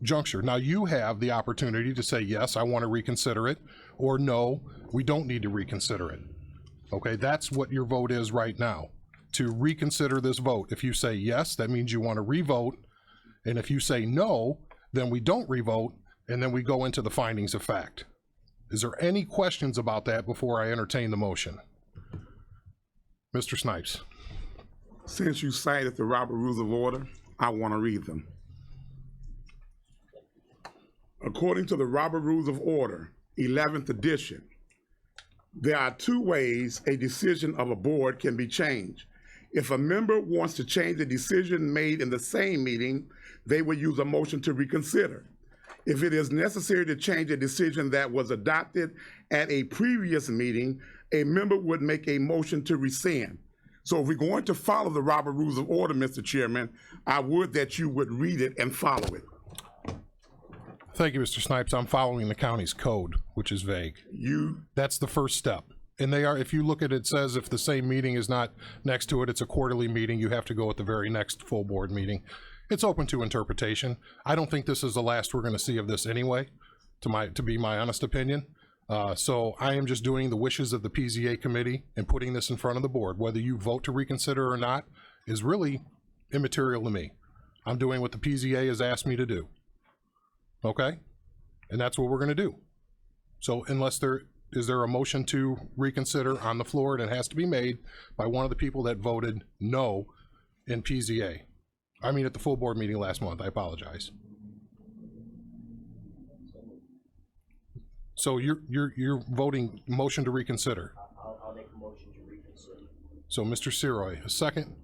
juncture. Now you have the opportunity to say, yes, I want to reconsider it, or no, we don't need to reconsider it. Okay, that's what your vote is right now, to reconsider this vote. If you say yes, that means you want to revote. And if you say no, then we don't revote, and then we go into the findings of fact. Is there any questions about that before I entertain the motion? Mr. Snipes. Since you cited the Robert Rules of Order, I want to read them. According to the Robert Rules of Order, 11th edition, there are two ways a decision of a board can be changed. If a member wants to change a decision made in the same meeting, they will use a motion to reconsider. If it is necessary to change a decision that was adopted at a previous meeting, a member would make a motion to rescind. So if we're going to follow the Robert Rules of Order, Mr. Chairman, I would that you would read it and follow it. Thank you, Mr. Snipes. I'm following the county's code, which is vague. That's the first step. And they are, if you look at it, it says if the same meeting is not next to it, it's a quarterly meeting, you have to go at the very next full board meeting. It's open to interpretation. I don't think this is the last we're going to see of this anyway, to be my honest opinion. So I am just doing the wishes of the PZA committee and putting this in front of the board. Whether you vote to reconsider or not is really immaterial to me. I'm doing what the PZA has asked me to do. Okay? And that's what we're going to do. So unless is there a motion to reconsider on the floor, and it has to be made by one of the people that voted no in PZA. I mean, at the full board meeting last month. I apologize. So you're voting motion to reconsider. I'll make a motion to reconsider. So Mr. Siroy, a second.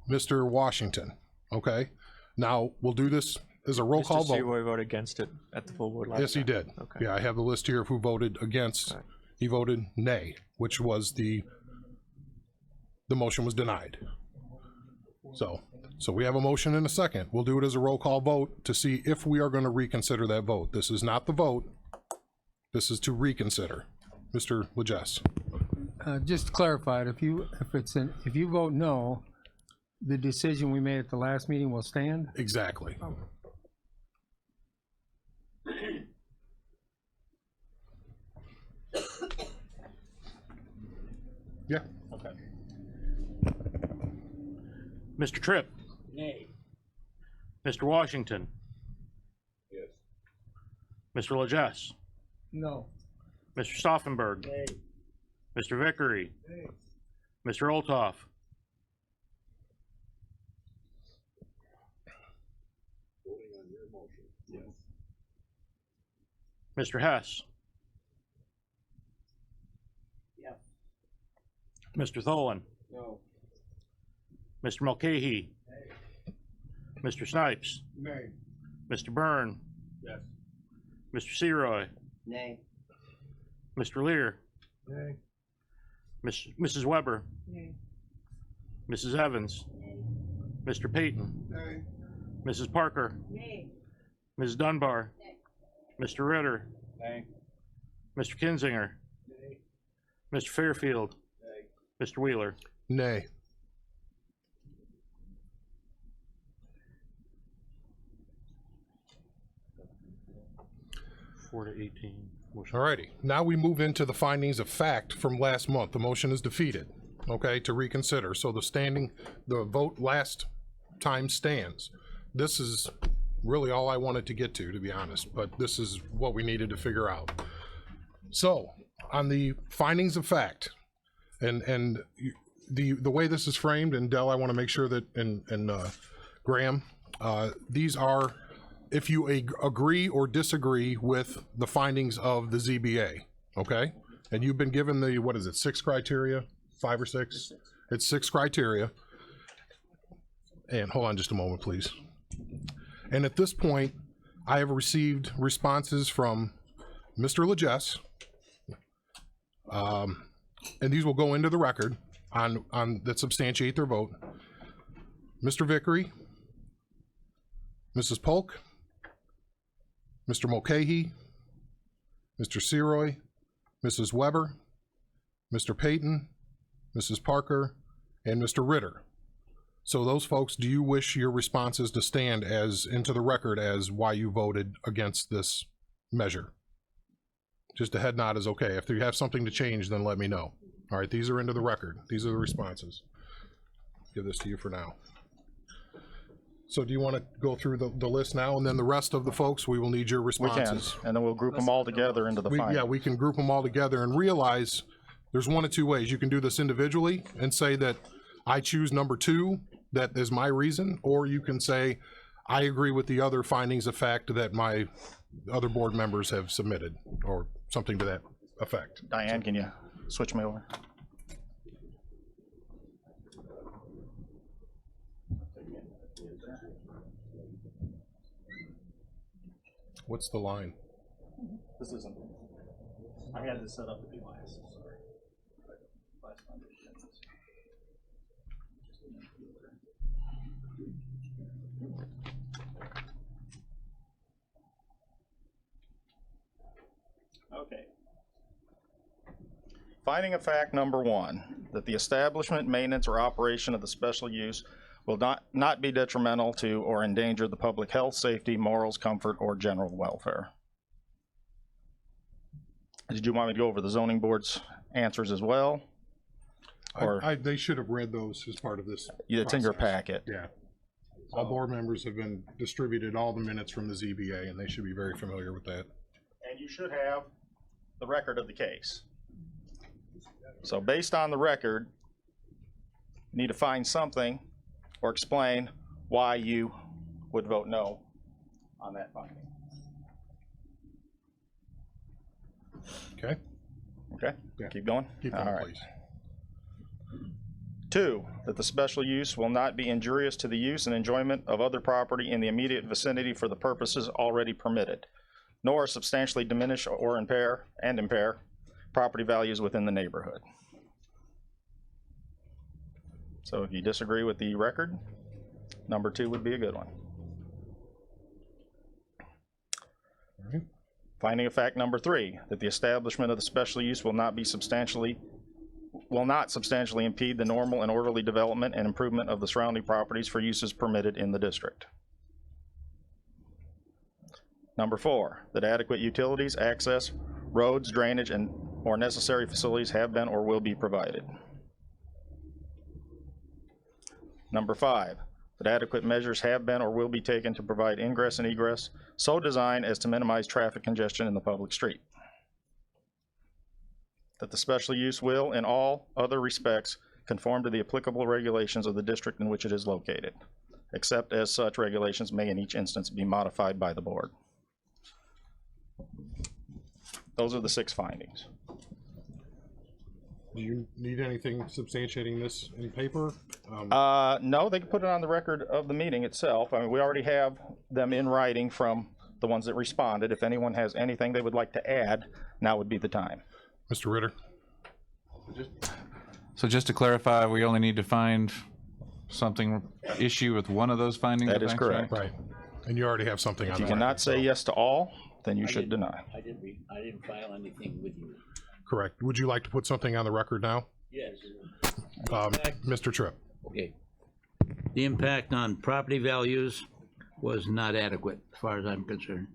Mr. Washington. Okay. Now we'll do this as a roll call vote. Mr. Siroy voted against it at the full board last Yes, he did. Okay. Yeah, I have the list here of who voted against. Right. He voted nay, which was the motion was denied. So we have a motion and a second. We'll do it as a roll call vote to see if we are going to reconsider that vote. This is not the vote. This is to reconsider. Mr. Legess. Just to clarify, if you vote no, the decision we made at the last meeting will stand? Exactly. Oh. Yeah. Okay. Mr. Tripp. Nay. Mr. Washington. Yes. Mr. Legess. No. Mr. Stauffenberg. Nay. Mr. Vickery. Nay. Mr. Olthoff. Voting on your motion. Yes. Mr. Hess. Yes. Mr. Tholen. No. Mr. Mulcahy. Nay. Mr. Snipes. Nay. Mr. Byrne. Yes. Mr. Seroy. Nay. Mr. Lear. Nay. Mrs. Weber. Nay. Mrs. Evans. Mr. Payton. Nay. Mrs. Parker. Nay. Ms. Dunbar. Nay. Mr. Ritter. Nay. Mr. Kinzinger. Nay. Mr. Fairfield. Nay. Mr. Wheeler. Nay. Four to 18. Alrighty, now we move into the findings of fact from last month. The motion is defeated, okay, to reconsider. So the vote last time stands. This is really all I wanted to get to be honest, but this is what we needed to figure out. So, on the findings of fact, and the way this is framed, and Dell, I want to make sure that, and Graham, these are, if you agree or disagree with the findings of the ZBA, okay? And you've been given the, what is it, 6 criteria, 5 or 6? It's 6 criteria. And hold on just a moment, please. And at this point, I have received responses from Mr. Legess, and these will go into the record on that substantiate their vote. Mr. Vickery, Mrs. Polk, Mr. Mulcahy, Mr. Seroy, Mrs. Weber, Mr. Payton, Mrs. Parker, and Mr. Ritter. So those folks, do you wish your responses to stand as into the record as why you voted against this measure? Just a head nod is okay. If you have something to change, then let me know. All right, these are into the record. These are the responses. Give this to you for now. So do you want to go through the list now, and then the rest of the folks, we will need your responses. We can, and then we'll group them all together into the final. Yeah, we can group them all together and realize there's one of two ways. You can do this individually and say that I choose number 2, that is my reason, or you can say, I agree with the other findings of fact that my other board members have submitted, or something to that effect. Diane, can you switch me over? What's the line? This isn't. I had this set up to be last, sorry. Last time. Okay. Finding of fact number 1, that the establishment, maintenance, or operation of the special use will not be detrimental to or endanger the public health, safety, morals, comfort, or general welfare. Did you want me to go over the zoning board's answers as well? Or They should have read those as part of this. Yeah, it's in your process. packet. Yeah. All board members have been distributed all the minutes from the ZBA, and they should be very familiar with that. And you should have the record of the case. So based on the record, you need to find something or explain why you would vote no on that finding. Okay. Okay, Yeah. keep going? Keep going, All right. please. 2, that the special use will not be injurious to the use and enjoyment of other property in the immediate vicinity for the purposes already permitted, nor substantially diminish or impair property values within the neighborhood. So if you disagree with the record, number 2 would be a good one. All right. Finding of fact number 3, that the establishment of the special use will not substantially impede the normal and orderly development and improvement of the surrounding properties for uses permitted in the district. Number 4, that adequate utilities, access, roads, drainage, or necessary facilities have been or will be provided. Number 5, that adequate measures have been or will be taken to provide ingress and egress so designed as to minimize traffic congestion in the public street. That the special use will, in all other respects, conform to the applicable regulations of the district in which it is located, except as such regulations may in each instance be modified by the board. Those are the 6 findings. Do you need anything substantiating this in paper? No, they can put it on the record of the meeting itself. I mean, we already have them in writing from the ones that responded. If anyone has anything they would like to add, now would be the time. Mr. Ritter? So just to clarify, we only need to find something issue with one of those findings? That is correct. Right. And you already have something on If the you record, cannot say so- yes to all, then you should deny. I didn't file anything with you. Correct. Would you like to put something on the record now? Yes. Mr. Tripp? Okay. The impact on property values was not adequate, as far as I'm concerned.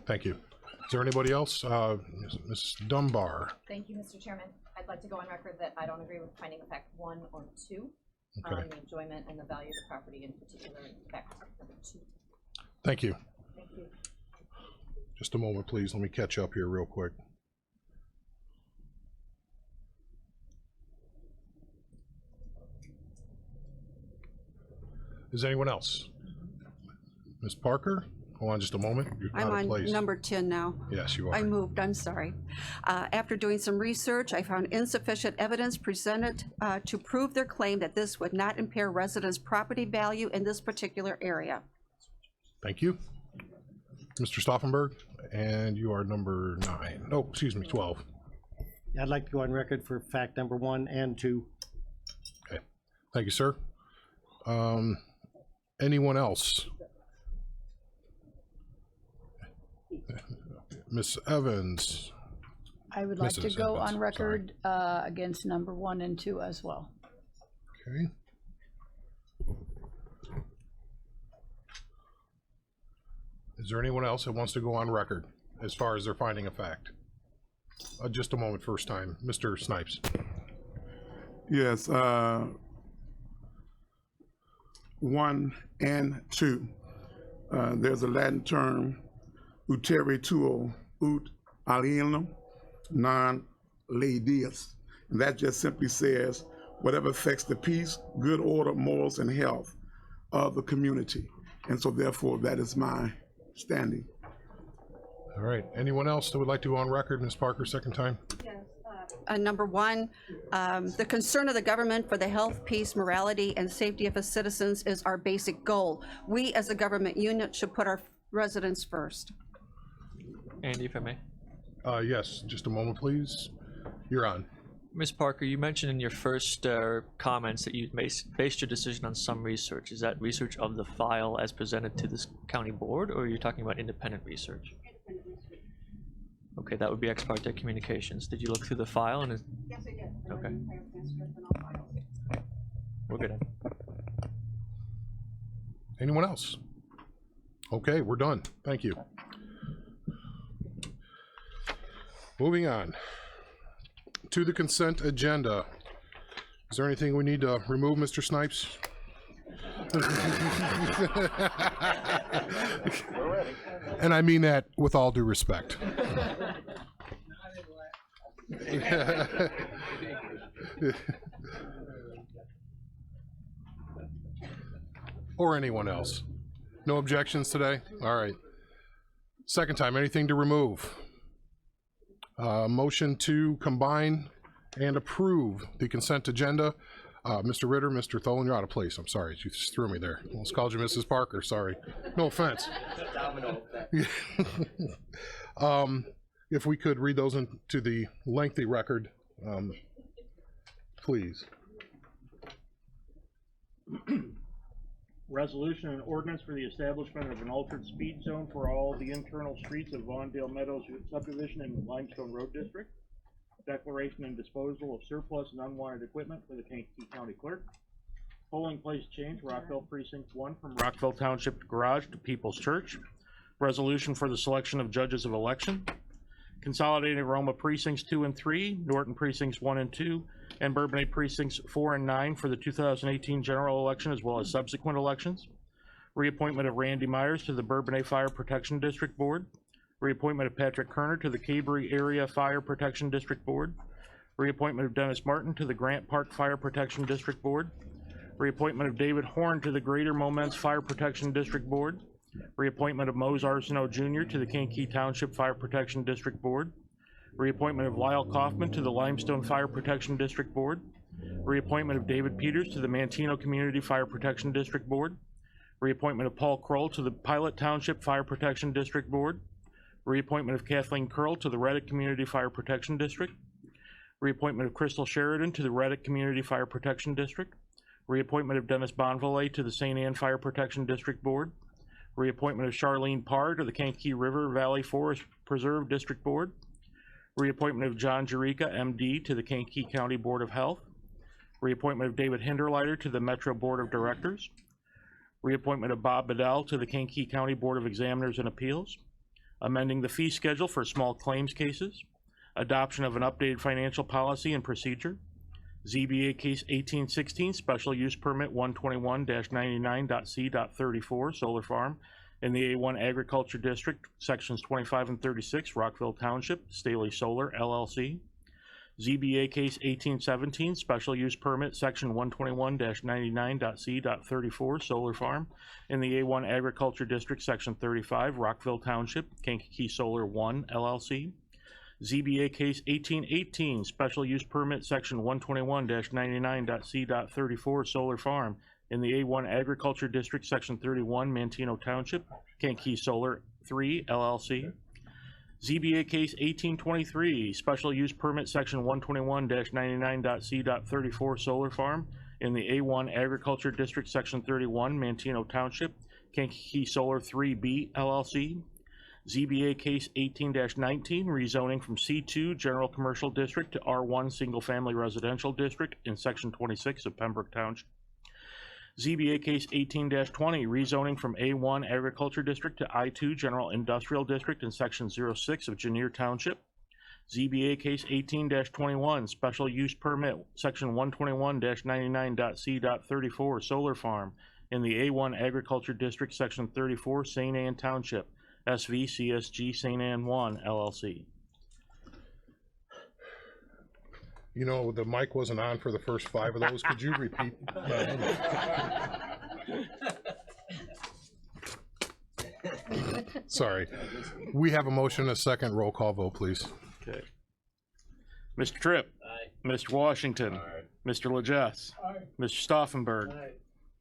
Thank you. Is there anybody else? Ms. Dunbar? Thank you, Mr. Chairman. I'd like to go on record that I don't agree with finding of fact 1 or 2 Okay. on the enjoyment and the value of the property, in particular fact number 2. Thank you. Thank you. Just a moment, please. Let me catch up here real quick. Is anyone else? Ms. Parker, hold on just a moment. You're I'm out of on place. number 10 now. Yes, you are. I moved, I'm sorry. After doing some research, I found insufficient evidence presented to prove their claim that this would not impair residents' property value in this particular area. Thank you. Mr. Stauffenberg, and you are number 9. No, excuse me, 12. I'd like to go on record for fact number 1 and 2. Okay. Thank you, sir. Anyone else? Miss Evans. I would like to Mrs. go Evans, on record against number 1 and 2 as well. Okay. Is there anyone else that wants to go on record as far as their finding of fact? Just a moment, first time. Mr. Snipes. Yes, 1 and 2. There's a Latin term, utere tuo ut alienum non laedius. And that just simply says whatever affects the peace, good order, morals, and health of the community. And so therefore, that is my standing. All right. Anyone else that would like to go on record? Ms. Parker, second time. Number 1, the concern of the government for the health, peace, morality, and safety of its citizens is our basic goal. We as a government unit should put our residents first. Andy, if I may. Yes, just a moment, please. You're on. Ms. Parker, you mentioned in your first comments that you based your decision on some research. Is that research of the file as presented to this county board, or are you talking about independent research? Okay, that would be ex parte communications. Did you look through the file and? Yes, I did. Okay. We're good. Anyone else? Okay, we're done. Thank you. Moving on to the consent agenda. Is there anything we need to remove, Mr. Snipes? And I mean that with all due respect. Or anyone else. No objections today? All right. Second time, anything to remove? Motion to combine and approve the consent agenda. Mr. Ritter, Mr. Tholen, you're out of place. I'm sorry, you just threw me there. Almost called you Mrs. Parker, sorry. No offense. If we could read those into the lengthy record, please. Resolution and ordinance for the establishment of an altered speed zone for all the internal streets of Vaughndale Meadows subdivision and Limestone Road District. Declaration and disposal of surplus and unwanted equipment for the Kankakee County Clerk. Polling place change, Rockville Precinct 1 from Rockville Township Garage to People's Church. Resolution for the selection of judges of election. Consolidated Roma Precincts 2 and 3, Norton Precincts 1 and 2, and Bourbonnais Precincts 4 and 9 for the 2018 general election as well as subsequent elections. Reappointment of Randy Myers to the Bourbonnais Fire Protection District Board. Reappointment of Patrick Kerner to the Cabery Area Fire Protection District Board. Reappointment of Dennis Martin to the Grant Park Fire Protection District Board. Reappointment of David Horn to the Greater Momence Fire Protection District Board. Reappointment of Mose Arsenault Jr. to the Kankakee Township Fire Protection District Board. Reappointment of Lyle Kaufman to the Limestone Fire Protection District Board. Reappointment of David Peters to the Manteno Community Fire Protection District Board. Reappointment of Paul Kroll to the Pilot Township Fire Protection District Board. Reappointment of Kathleen Curl to the Reddick Community Fire Protection District. Reappointment of Crystal Sheridan to the Reddick Community Fire Protection District. Reappointment of Dennis Bonvalet to the St. Anne Fire Protection District Board. Reappointment of Charlene Parr to the Kankakee River Valley Forest Preserve District Board. Reappointment of John Jerica, MD, to the Kankakee County Board of Health. Reappointment of David Hinderleiter to the Metro Board of Directors. Reappointment of Bob Bedell to the Kankakee County Board of Examiners and Appeals. Amending the fee schedule for small claims cases. Adoption of an updated financial policy and procedure. ZBA case 1816, special use permit 121-99.c.34, solar farm in the A1 Agriculture District, sections 25 and 36, Rockville Township, Staley Solar, LLC. ZBA case 1817, special use permit, section 121-99.c.34, solar farm in the A1 Agriculture District, section 35, Rockville Township, Kankakee Solar 1 LLC. ZBA case 1818, special use permit, section 121-99.c.34, solar farm in the A1 Agriculture District, section 31, Mantino Township, Kankakee Solar 3 LLC. ZBA case 1823, special use permit, section 121-99.c.34, solar farm in the A1 Agriculture District, section 31, Mantino Township, Kankakee Solar 3B LLC. ZBA case 18-19, rezoning from C2 General Commercial District to R1 Single Family Residential District in section 26 of Pembroke Township. ZBA case 18-20, rezoning from A1 Agriculture District to I2 General Industrial District in section 06 of Janier Township. ZBA case 18-21, special use permit, section 121-99.c.34, solar farm in the A1 Agriculture District, section 34, St. Anne Township, SVCSG St. Anne 1 LLC. You know, the mic wasn't on for the first 5 of those. Could you repeat? Sorry. We have a motion, a second. Roll call vote, please. Okay. Mr. Tripp. Aye. Mr. Washington. Aye. Mr. Legess. Aye. Mr. Stauffenberg. Aye.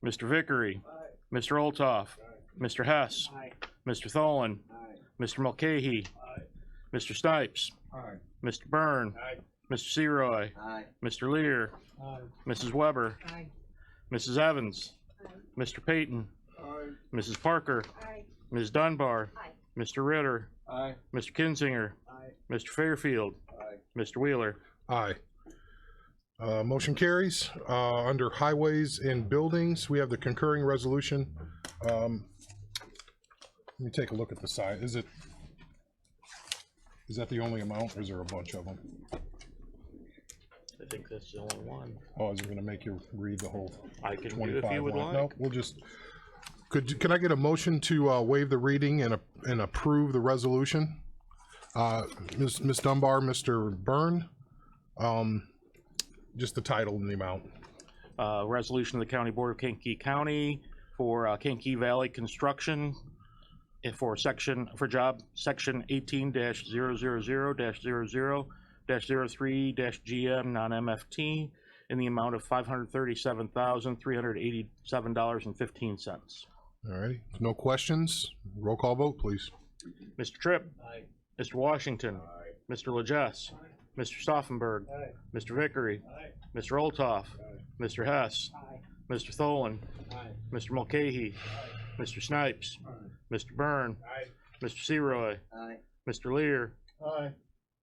Mr. Vickery. Mr. Olthoff. Mr. Hess. Mr. Tholen. Mr. Mulcahy. Mr. Snipes. Mr. Byrne. Mr. Seroy. Mr. Lear. Mrs. Weber. Mrs. Evans. Mr. Payton. Mrs. Parker. Ms. Dunbar. Mr. Ritter. Mr. Kinzinger. Mr. Fairfield. Mr. Wheeler. Aye. Motion carries. Under highways and buildings, we have the concurring resolution. Let me take a look at the side. Is that the only amount, or is there a bunch of them? I think that's the only one. Oh, is it gonna make you read the whole I can read 25 if you would one? like. No, we'll just, can I get a motion to waive the reading and approve the resolution? Ms. Dunbar, Mr. Byrne, just the title and the amount. Resolution of the County Board of Kankakee County for Kankakee Valley Construction for job section 18-000-00-03-GM non-MFT in the amount of $537,387.15. All right, no questions. Roll call vote, please. Mr. Tripp. Aye. Mr. Washington. Aye. Mr. Legess. Aye. Mr. Stauffenberg. Aye. Mr. Vickery. Aye. Mr. Olthoff. Aye. Mr. Hess. Aye. Mr. Tholen. Aye. Mr. Mulcahy. Aye. Mr. Snipes. Aye. Mr. Byrne. Aye. Mr. Seroy. Aye. Mr. Lear. Aye.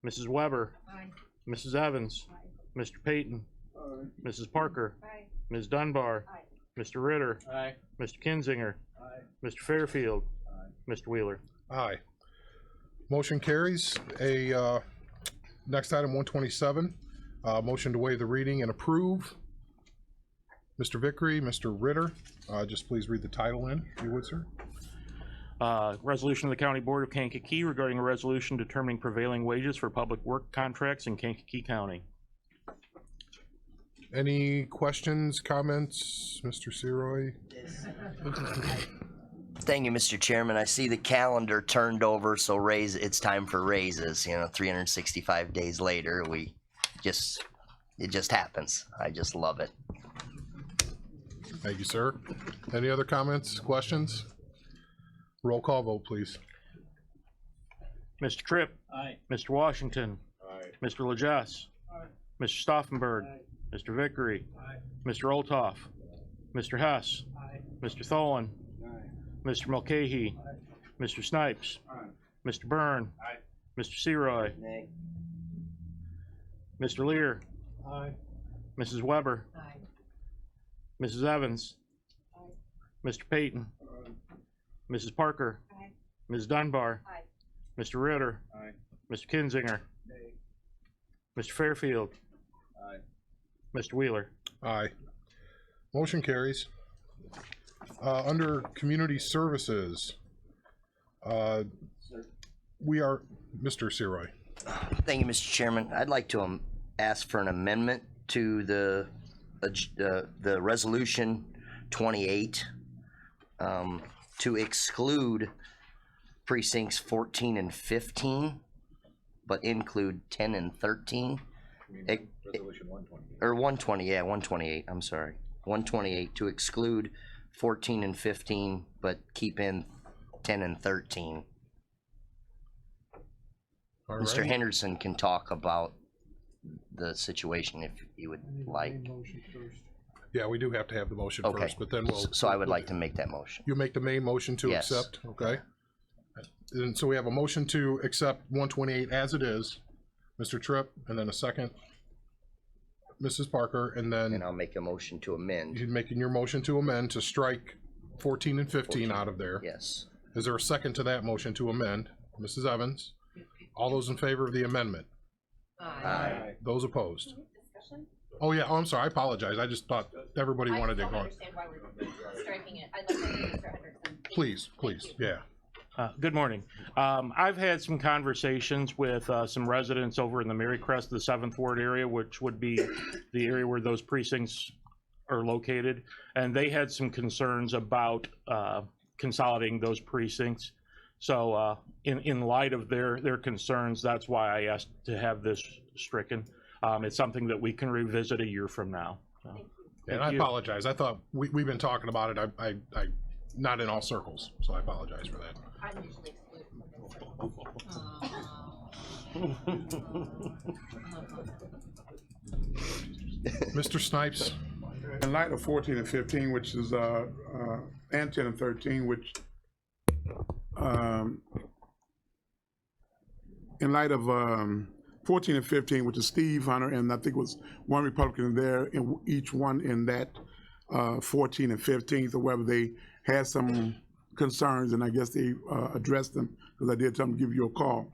Mrs. Weber. Aye. Mrs. Evans. Aye. Mr. Payton. Aye. Mrs. Parker. Aye. Ms. Dunbar. Aye. Mr. Ritter. Aye. Mr. Kinzinger. Aye. Mr. Fairfield. Aye. Mr. Wheeler. Aye. Motion carries. Next item, 127, motion to waive the reading and approve. Mr. Vickery, Mr. Ritter, just please read the title in, if you would, sir. Resolution of the County Board of Kankakee regarding a resolution determining prevailing wages for public work contracts in Kankakee County. Any questions, comments, Mr. Seroy? Thank you, Mr. Chairman. I see the calendar turned over, so it's time for raises. 365 days later, it just happens. I just love it. Thank you, sir. Any other comments, questions? Roll call vote, please. Mr. Tripp. Aye. Mr. Washington. Aye. Mr. Legess. Aye. Mr. Stauffenberg. Aye. Mr. Vickery. Aye. Mr. Olthoff. Mr. Hess. Aye. Mr. Tholen. Aye. Mr. Mulcahy. Aye. Mr. Snipes. Aye. Mr. Byrne. Aye. Mr. Seroy. Nay. Mr. Lear. Aye. Mrs. Weber. Aye. Mrs. Evans. Aye. Mr. Payton. Aye. Mrs. Parker. Aye. Ms. Dunbar. Aye. Mr. Ritter. Aye. Mr. Kinzinger. Nay. Mr. Fairfield. Aye. Mr. Wheeler. Aye. Motion carries. Under community services, we are, Mr. Seroy. Thank you, Mr. Chairman. I'd like to ask for an amendment to the resolution 28 to exclude precincts 14 and 15, but include 10 and 13. Resolution 120. Or 120, yeah, 128, I'm sorry. 128 to exclude 14 and 15, but keep in 10 and 13. All Mr. right. Henderson can talk about the situation if you would like. Yeah, we do have to have the motion Okay. first, but then we'll. So I would like to make that motion. You make the main motion to Yes. accept, okay? And so we have a motion to accept 128 as it is, Mr. Tripp, and then a second, Mrs. Parker, and then. And I'll make a motion to amend. You're making your motion to amend to strike 14 and 15 out of there. Yes. Is there a second to that motion to amend? Mrs. Evans? All those in favor of the amendment? Aye. Those opposed? Oh, yeah, oh, I'm sorry, I apologize. I just thought everybody wanted to go. understand why we're striking it. I'd like to hear Mr. Henderson. Please, please, yeah. Good morning. I've had some conversations with some residents over in the Marycrest, the 7th Ward area, which would be the area where those precincts are located. And they had some concerns about consolidating those precincts. So in light of their concerns, that's why I asked to have this stricken. It's something that we can revisit a year from now. So, And I apologize. I thought we've been talking about it. I not in all circles, so I apologize for that. I'm usually Mr. Snipes? In light of 14 and 15, which is, and 10 and 13, which, in light of 14 and 15, which is Steve Hunter, and I think it was one Republican there, in each one in that 14 and 15, so whether they had some concerns, and I guess they addressed them, because I did tell them to give you a call.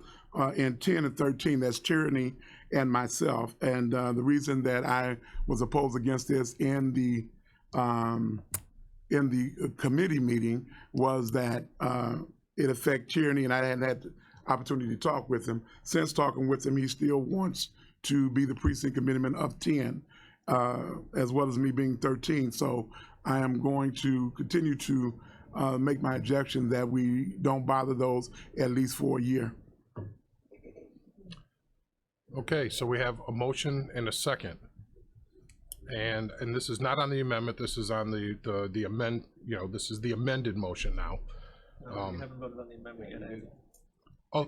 In 10 and 13, that's Tyranny and myself, and the reason that I was opposed against this in the committee meeting was that it affected Tyranny, and I hadn't had the opportunity to talk with him. Since talking with him, he still wants to be the precinct committeeman of 10, as well as me being 13. So I am going to continue to make my objection that we don't bother those at least for a year. Okay, so we have a motion and a second. And this is not on the amendment, this is on the amend, this is the amended motion now. We haven't voted on the amendment yet. Oh,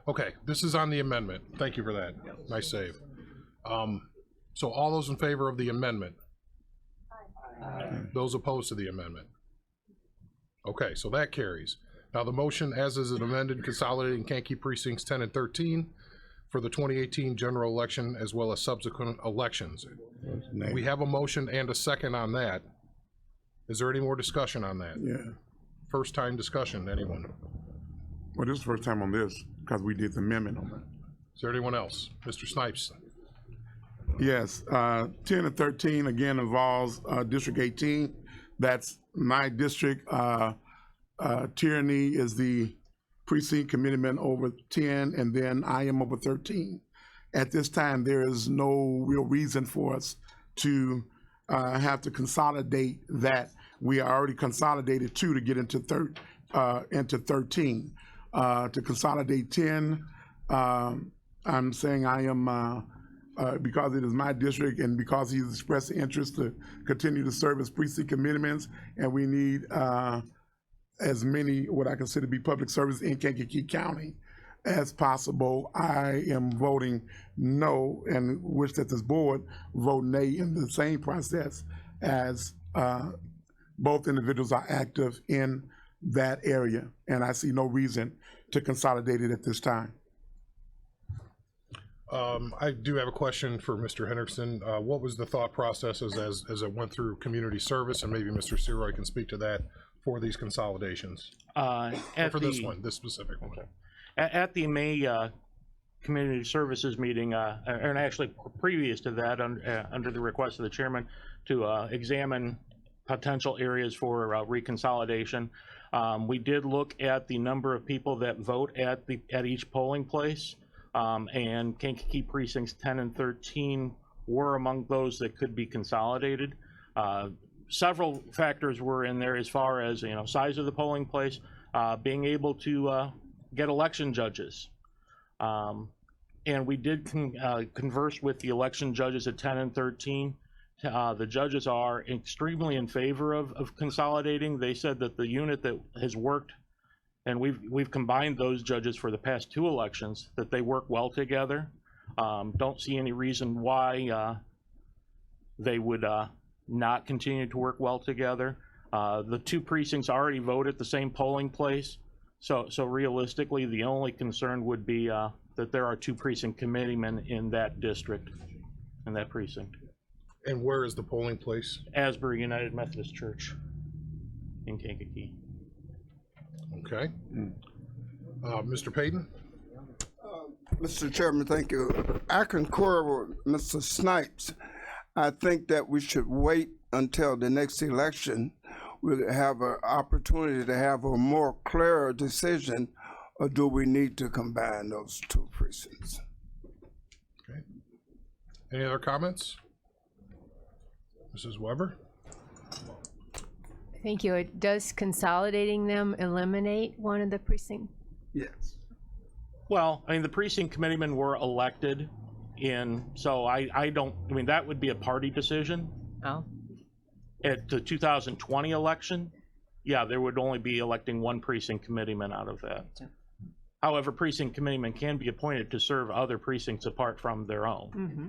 okay, this is on the amendment. Thank you for that. Nice save. So all those in favor of the amendment? Aye. Those opposed to the amendment? Okay, so that carries. Now the motion as is amended, consolidating Kankakee precincts 10 and 13 for the 2018 general election as well as subsequent elections. We have a motion and a second on that. Is there any more discussion on that? Yeah. First time discussion, anyone? Well, this is the first time on this, because we did the amendment on that. Is there anyone else? Mr. Snipes? Yes, 10 and 13 again involves District 18. That's my district. Tyranny is the precinct committeeman over 10, and then I am over 13. At this time, there is no real reason for us to have to consolidate that. We are already consolidated 2 to get into 13. To consolidate 10, I'm saying I am, because it is my district and because he's expressed interest to continue to serve as precinct committeemans, and we need as many what I consider to be public service in Kankakee County as possible, I am voting no, and wish that this board vote nay in the same process as both individuals are active in that area, and I see no reason to consolidate it at this time. I do have a question for Mr. Henderson. What was the thought process as it went through community service, and maybe Mr. Seroy can speak to that for these consolidations? For this one, this specific one. At the May community services meeting, and actually previous to that, under the request of the chairman to examine potential areas for reconsolidation, we did look at the number of people that vote at each polling place. and Kankakee precincts 10 and 13 were among those that could be consolidated. Several factors were in there as far as, size of the polling place, being able to get election judges. And we did converse with the election judges at 10 and 13. The judges are extremely in favor of consolidating. They said that the unit that has worked, and we've combined those judges for the past 2 elections, that they work well together. Don't see any reason why they would not continue to work well together. The 2 precincts already vote at the same polling place, so realistically, the only concern would be that there are 2 precinct committeemen in that district, in that precinct. And where is the polling place? Asbury United Methodist Church in Kankakee. Okay. Mr. Payton? Mr. Chairman, thank you. I concur with Mr. Snipes. I think that we should wait until the next election. We'll have an opportunity to have a more clear decision, or do we need to combine those 2 precincts? Okay. Any other comments? Mrs. Weber? Thank you. Does consolidating them eliminate one of the precincts? Yes. Well, the precinct committeemen were elected in, so that would be a party decision. Oh. At the 2020 election, yeah, there would only be electing 1 precinct committeeman out of that. However, precinct committeemen can be appointed to serve other precincts apart from their own. Mm-hmm.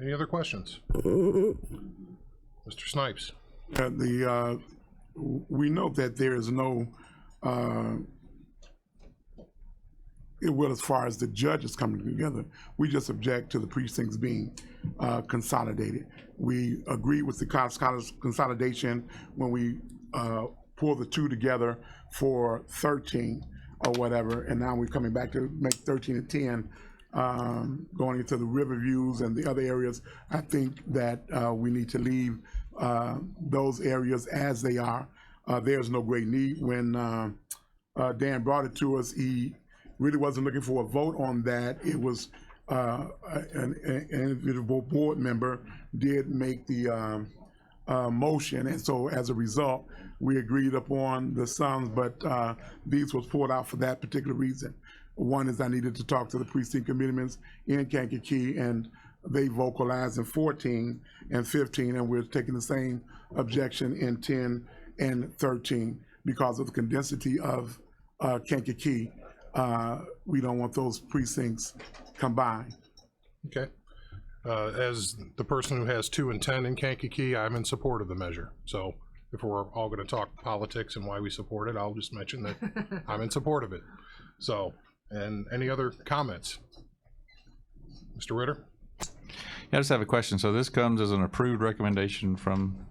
Any other questions? Mr. Snipes? We know that there is no, as far as the judges coming together, we just object to the precincts being consolidated. We agree with the consolidation when we pull the 2 together for 13 or whatever, and now we're coming back to make 13 and 10. Going into the river views and the other areas, I think that we need to leave those areas as they are. There's no great need. When Dan brought it to us, he really wasn't looking for a vote on that. It was an individual board member did make the motion, and so as a result, we agreed upon the sums, but these was pulled out for that particular reason. One is I needed to talk to the precinct committeemen in Kankakee, and they vocalized in 14 and 15, and we're taking the same objection in 10 and 13 because of the condensity of Kankakee. We don't want those precincts combined. Okay. As the person who has 2 and 10 in Kankakee, I'm in support of the measure. So if we're all going to talk politics and why we support it, I'll just mention that I'm in support of it. So, and any other comments? Mr. Ritter? Yeah, I just have a question. So this comes as an approved recommendation from,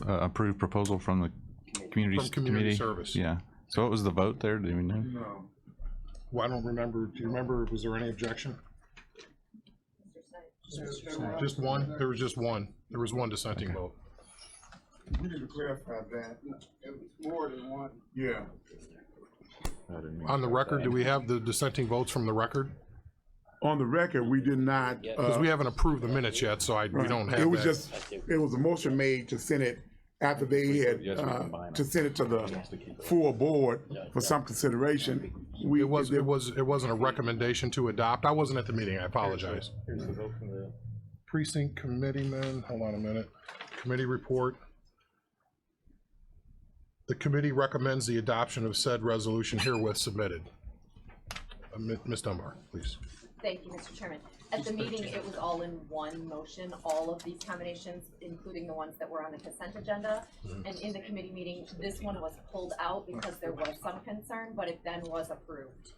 approved proposal from the community committee? Service. Yeah. So what was the vote there? Do we know? No. Well, I don't remember. Do you remember, was there any objection? Just one? There was just one. There was one dissenting vote. We need to clarify that. It was more than one. Yeah. On the record, do we have the dissenting votes from the record? On the record, we did not. Because we haven't approved the minutes yet, so we don't have It was that. just, it was a motion made to send it after they had, to send it to the full board for some consideration. It wasn't a recommendation to adopt. I wasn't at the meeting, I apologize. Here's the vote from the Precinct committeeman, hold on a minute. Committee report. The committee recommends the adoption of said resolution herewith submitted. Ms. Dunbar, please. Thank you, Mr. Chairman. At the meeting, it was all in one motion, all of these combinations, including the ones that were on the consent agenda. And in the committee meeting, this one was pulled out because there was some concern, but it then was approved.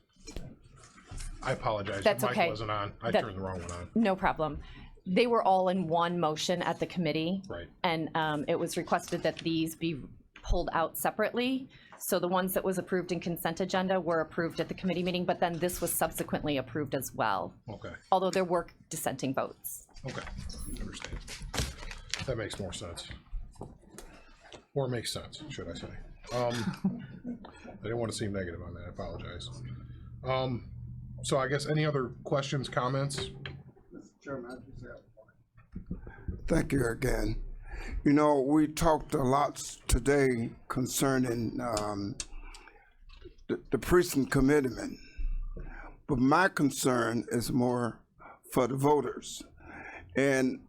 I apologize. That's The mic okay. wasn't on. I That- turned the wrong one on. No problem. They were all in one motion at the committee. Right. And it was requested that these be pulled out separately. So the ones that was approved in consent agenda were approved at the committee meeting, but then this was subsequently approved as well. Okay. Although there were dissenting votes. Okay, understand. That makes more sense. Or makes sense, should I say. I didn't want to seem negative on that, I apologize. So I guess any other questions, comments? Mr. Chairman, I just have one. Thank you again. You know, we talked a lot today concerning the precinct commitment, but my concern is more for the voters. And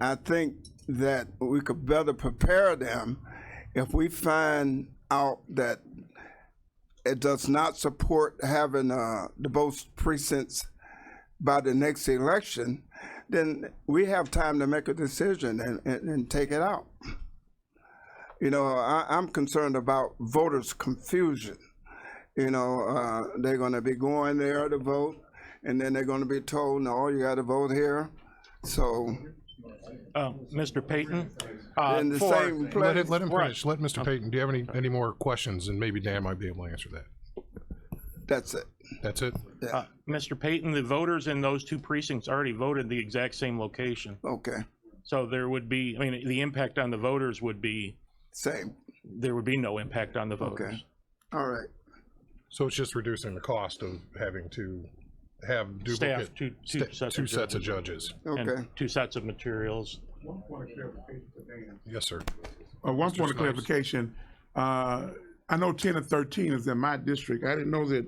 I think that we could better prepare them if we find out that it does not support having the both precincts by the next election, then we have time to make a decision and take it out. You know, I'm concerned about voters' confusion. You know, they're going to be going there to vote, and then they're going to be told, no, you got to vote here. So, Mr. Payton, in the same place. Let him finish. Let Mr. Payton. Do you have any more questions? And maybe Dan might be able to answer that. That's it. That's it. Mr. Payton, the voters in those two precincts already voted the exact same location. Okay. So there would be, I mean, the impact on the voters would be same. There would be no impact on the voters. Okay. All right. So it's just reducing the cost of having to have duplicate Staff, two sets of judges. And 2 sets of materials. One point of clarification to Dan. Yes, sir. One Mr. point of Snipes. clarification. I know 10 and 13 is in my district. I didn't know that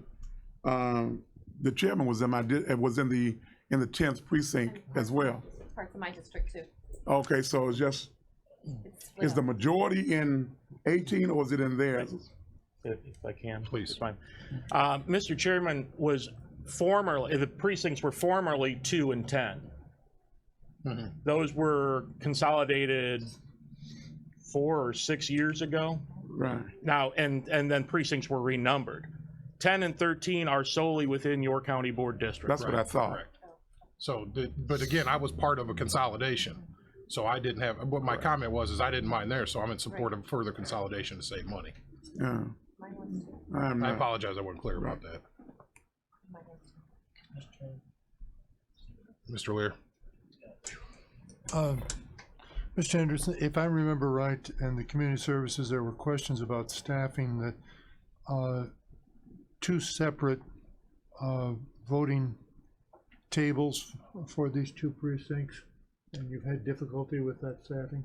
the chairman was in my was in the 10th precinct as well. Parts of my district too. Okay, so it's just is the majority in 18 or is it in theirs? If I can, please. It's fine. Mr. Chairman, was formerly, the precincts were formerly 2 and 10. Mm-hmm. Those were consolidated 4 or 6 years ago. Right. Now, and then precincts were renumbered. 10 and 13 are solely within your county board district. That's what I thought. Correct. So, but again, I was part of a consolidation. So I didn't have, what my comment was is I didn't mind there, so I'm in support of further consolidation to save money. Yeah. I apologize, I wasn't clear about that. Mr. Lear. Mr. Anderson, if I remember right, in the community services, there were questions about staffing that 2 separate voting tables for these 2 precincts, and you've had difficulty with that staffing?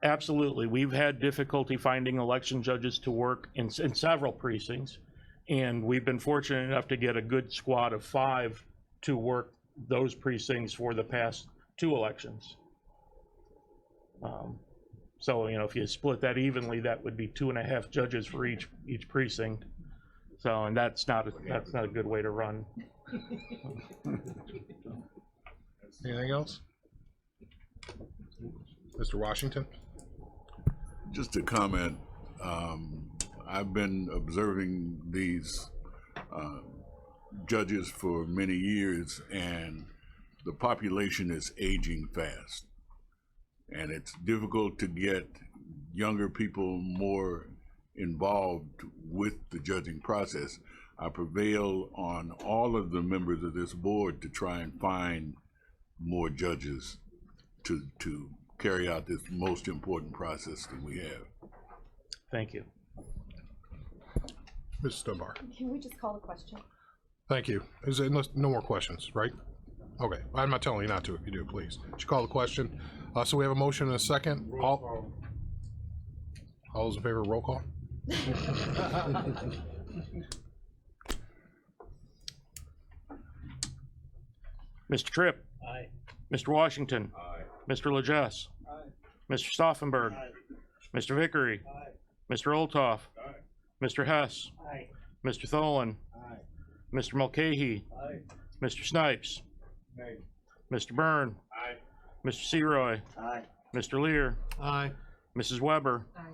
Absolutely. We've had difficulty finding election judges to work in several precincts, and we've been fortunate enough to get a good squad of 5 to work those precincts for the past 2 elections. So, you know, if you split that evenly, that would be 2.5 judges for each precinct. So, and that's not a good way to run. Anything else? Mr. Washington? Just a comment. I've been observing these judges for many years, and the population is aging fast. And it's difficult to get younger people more involved with the judging process. I prevail on all of the members of this board to try and find more judges to carry out this most important process that we have. Thank you. Mrs. Dunbar. Can we just call the question? Thank you. Is there no more questions, right? Okay, I'm not telling you not to if you do, please. Should call the question. So we have a motion and a second. All those in favor, roll call. Mr. Tripp. Aye. Mr. Washington. Aye. Mr. Legess. Aye. Mr. Stauffenberg. Aye. Mr. Vickery. Aye. Mr. Olthoff. Aye. Mr. Hess. Aye. Mr. Tholen. Aye. Mr. Mulcahy. Aye. Mr. Snipes. Aye. Mr. Byrne. Aye. Mr. Seroy. Aye. Mr. Lear. Aye. Mrs. Weber. Aye.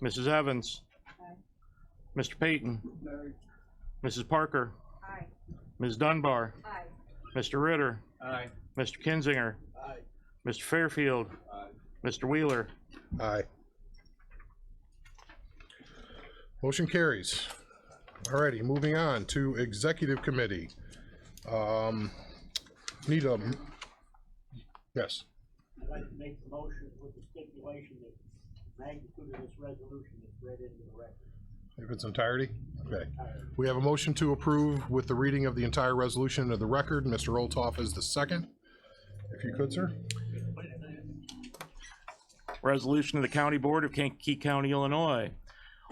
Mrs. Evans. Aye. Mr. Payton. Aye. Mrs. Parker. Aye. Ms. Dunbar. Aye. Mr. Ritter. Aye. Mr. Kinzinger. Aye. Mr. Fairfield. Aye. Mr. Wheeler. Aye. Motion carries. Alrighty, moving on to executive committee. Need a, yes. I'd like to make the motion with the stipulation that the magnitude of this resolution is read into the record. If it's entirety? Okay. We have a motion to approve with the reading of the entire resolution into the record. Mr. Olthoff is the second. If you could, sir. Resolution of the County Board of Kankakee County, Illinois,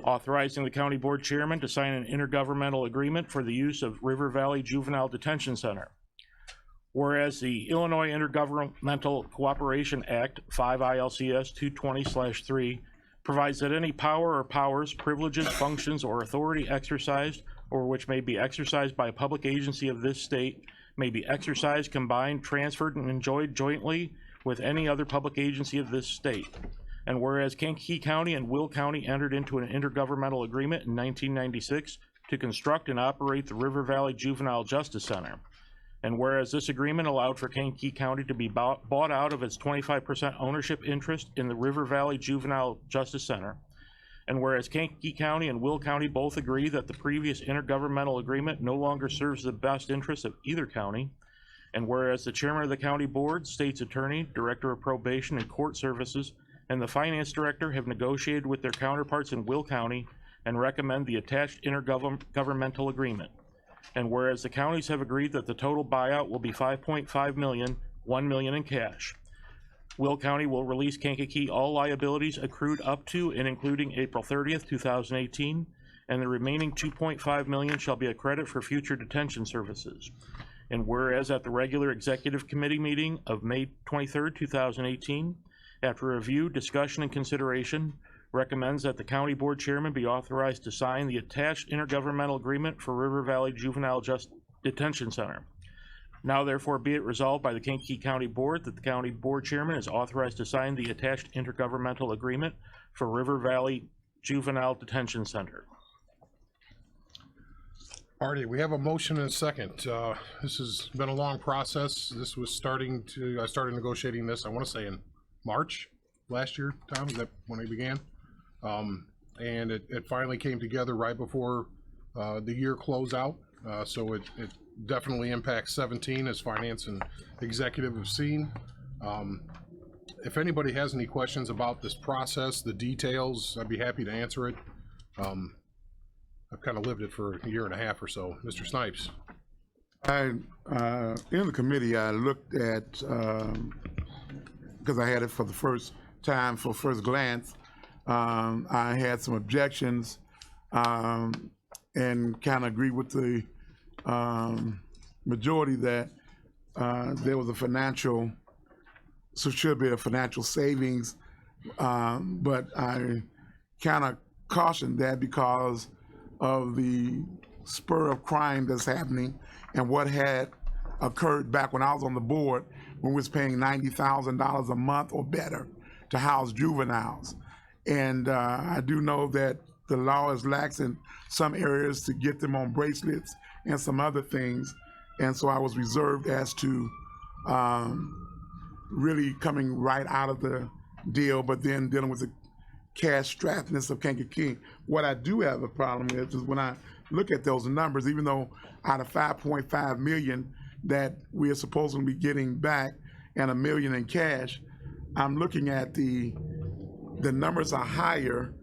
authorizing the county board chairman to sign an intergovernmental agreement for the use of River Valley Juvenile Detention Center. Whereas the Illinois Intergovernmental Cooperation Act 5 ILCS 220/3 provides that any power or powers, privileges, functions, or authority exercised or which may be exercised by a public agency of this state may be exercised, combined, transferred, and enjoyed jointly with any other public agency of this state. And whereas Kankakee County and Will County entered into an intergovernmental agreement in 1996 to construct and operate the River Valley Juvenile Justice Center. And whereas this agreement allowed for Kankakee County to be bought out of its 25% ownership interest in the River Valley Juvenile Justice Center. And whereas Kankakee County and Will County both agree that the previous intergovernmental agreement no longer serves the best interests of either county. And whereas the chairman of the county board, state's attorney, director of probation and court services, and the finance director have negotiated with their counterparts in Will County and recommend the attached intergovernmental agreement. And whereas the counties have agreed that the total buyout will be $5.5 million, $1 million in cash. Will County will release Kankakee all liabilities accrued up to and including April 30th, 2018, and the remaining $2.5 million shall be a credit for future detention services. And whereas at the regular executive committee meeting of May 23rd, 2018, after review, discussion, and consideration, recommends that the county board chairman be authorized to sign the attached intergovernmental agreement for River Valley Juvenile Detention Center. Now therefore be it resolved by the Kankakee County Board that the county board chairman is authorized to sign the attached intergovernmental agreement for River Valley Juvenile Detention Center. Alrighty, we have a motion and a second. This has been a long process. This was I started negotiating this, I want to say in March last year, Tom, is that when it began? And it finally came together right before the year close out. So it definitely impacts 17 as finance and executive have seen. If anybody has any questions about this process, the details, I'd be happy to answer it. I've kind of lived it for a year and a half or so. Mr. Snipes. In the committee, I looked at, because I had it for the first time, for first glance, I had some objections and kind of agree with the majority that there was should be a financial savings, but I kind of cautioned that because of the spur of crime that's happening and what had occurred back when I was on the board when we was paying $90,000 a month or better to house juveniles. And I do know that the law is lax in some areas to get them on bracelets and some other things. And so I was reserved as to really coming right out of the deal, but then dealing with the cash strappedness of Kankakee. What I do have a problem with is when I look at those numbers, even though out of 5.5 million that we are supposed to be getting back and $1 million in cash, I'm looking at the numbers are higher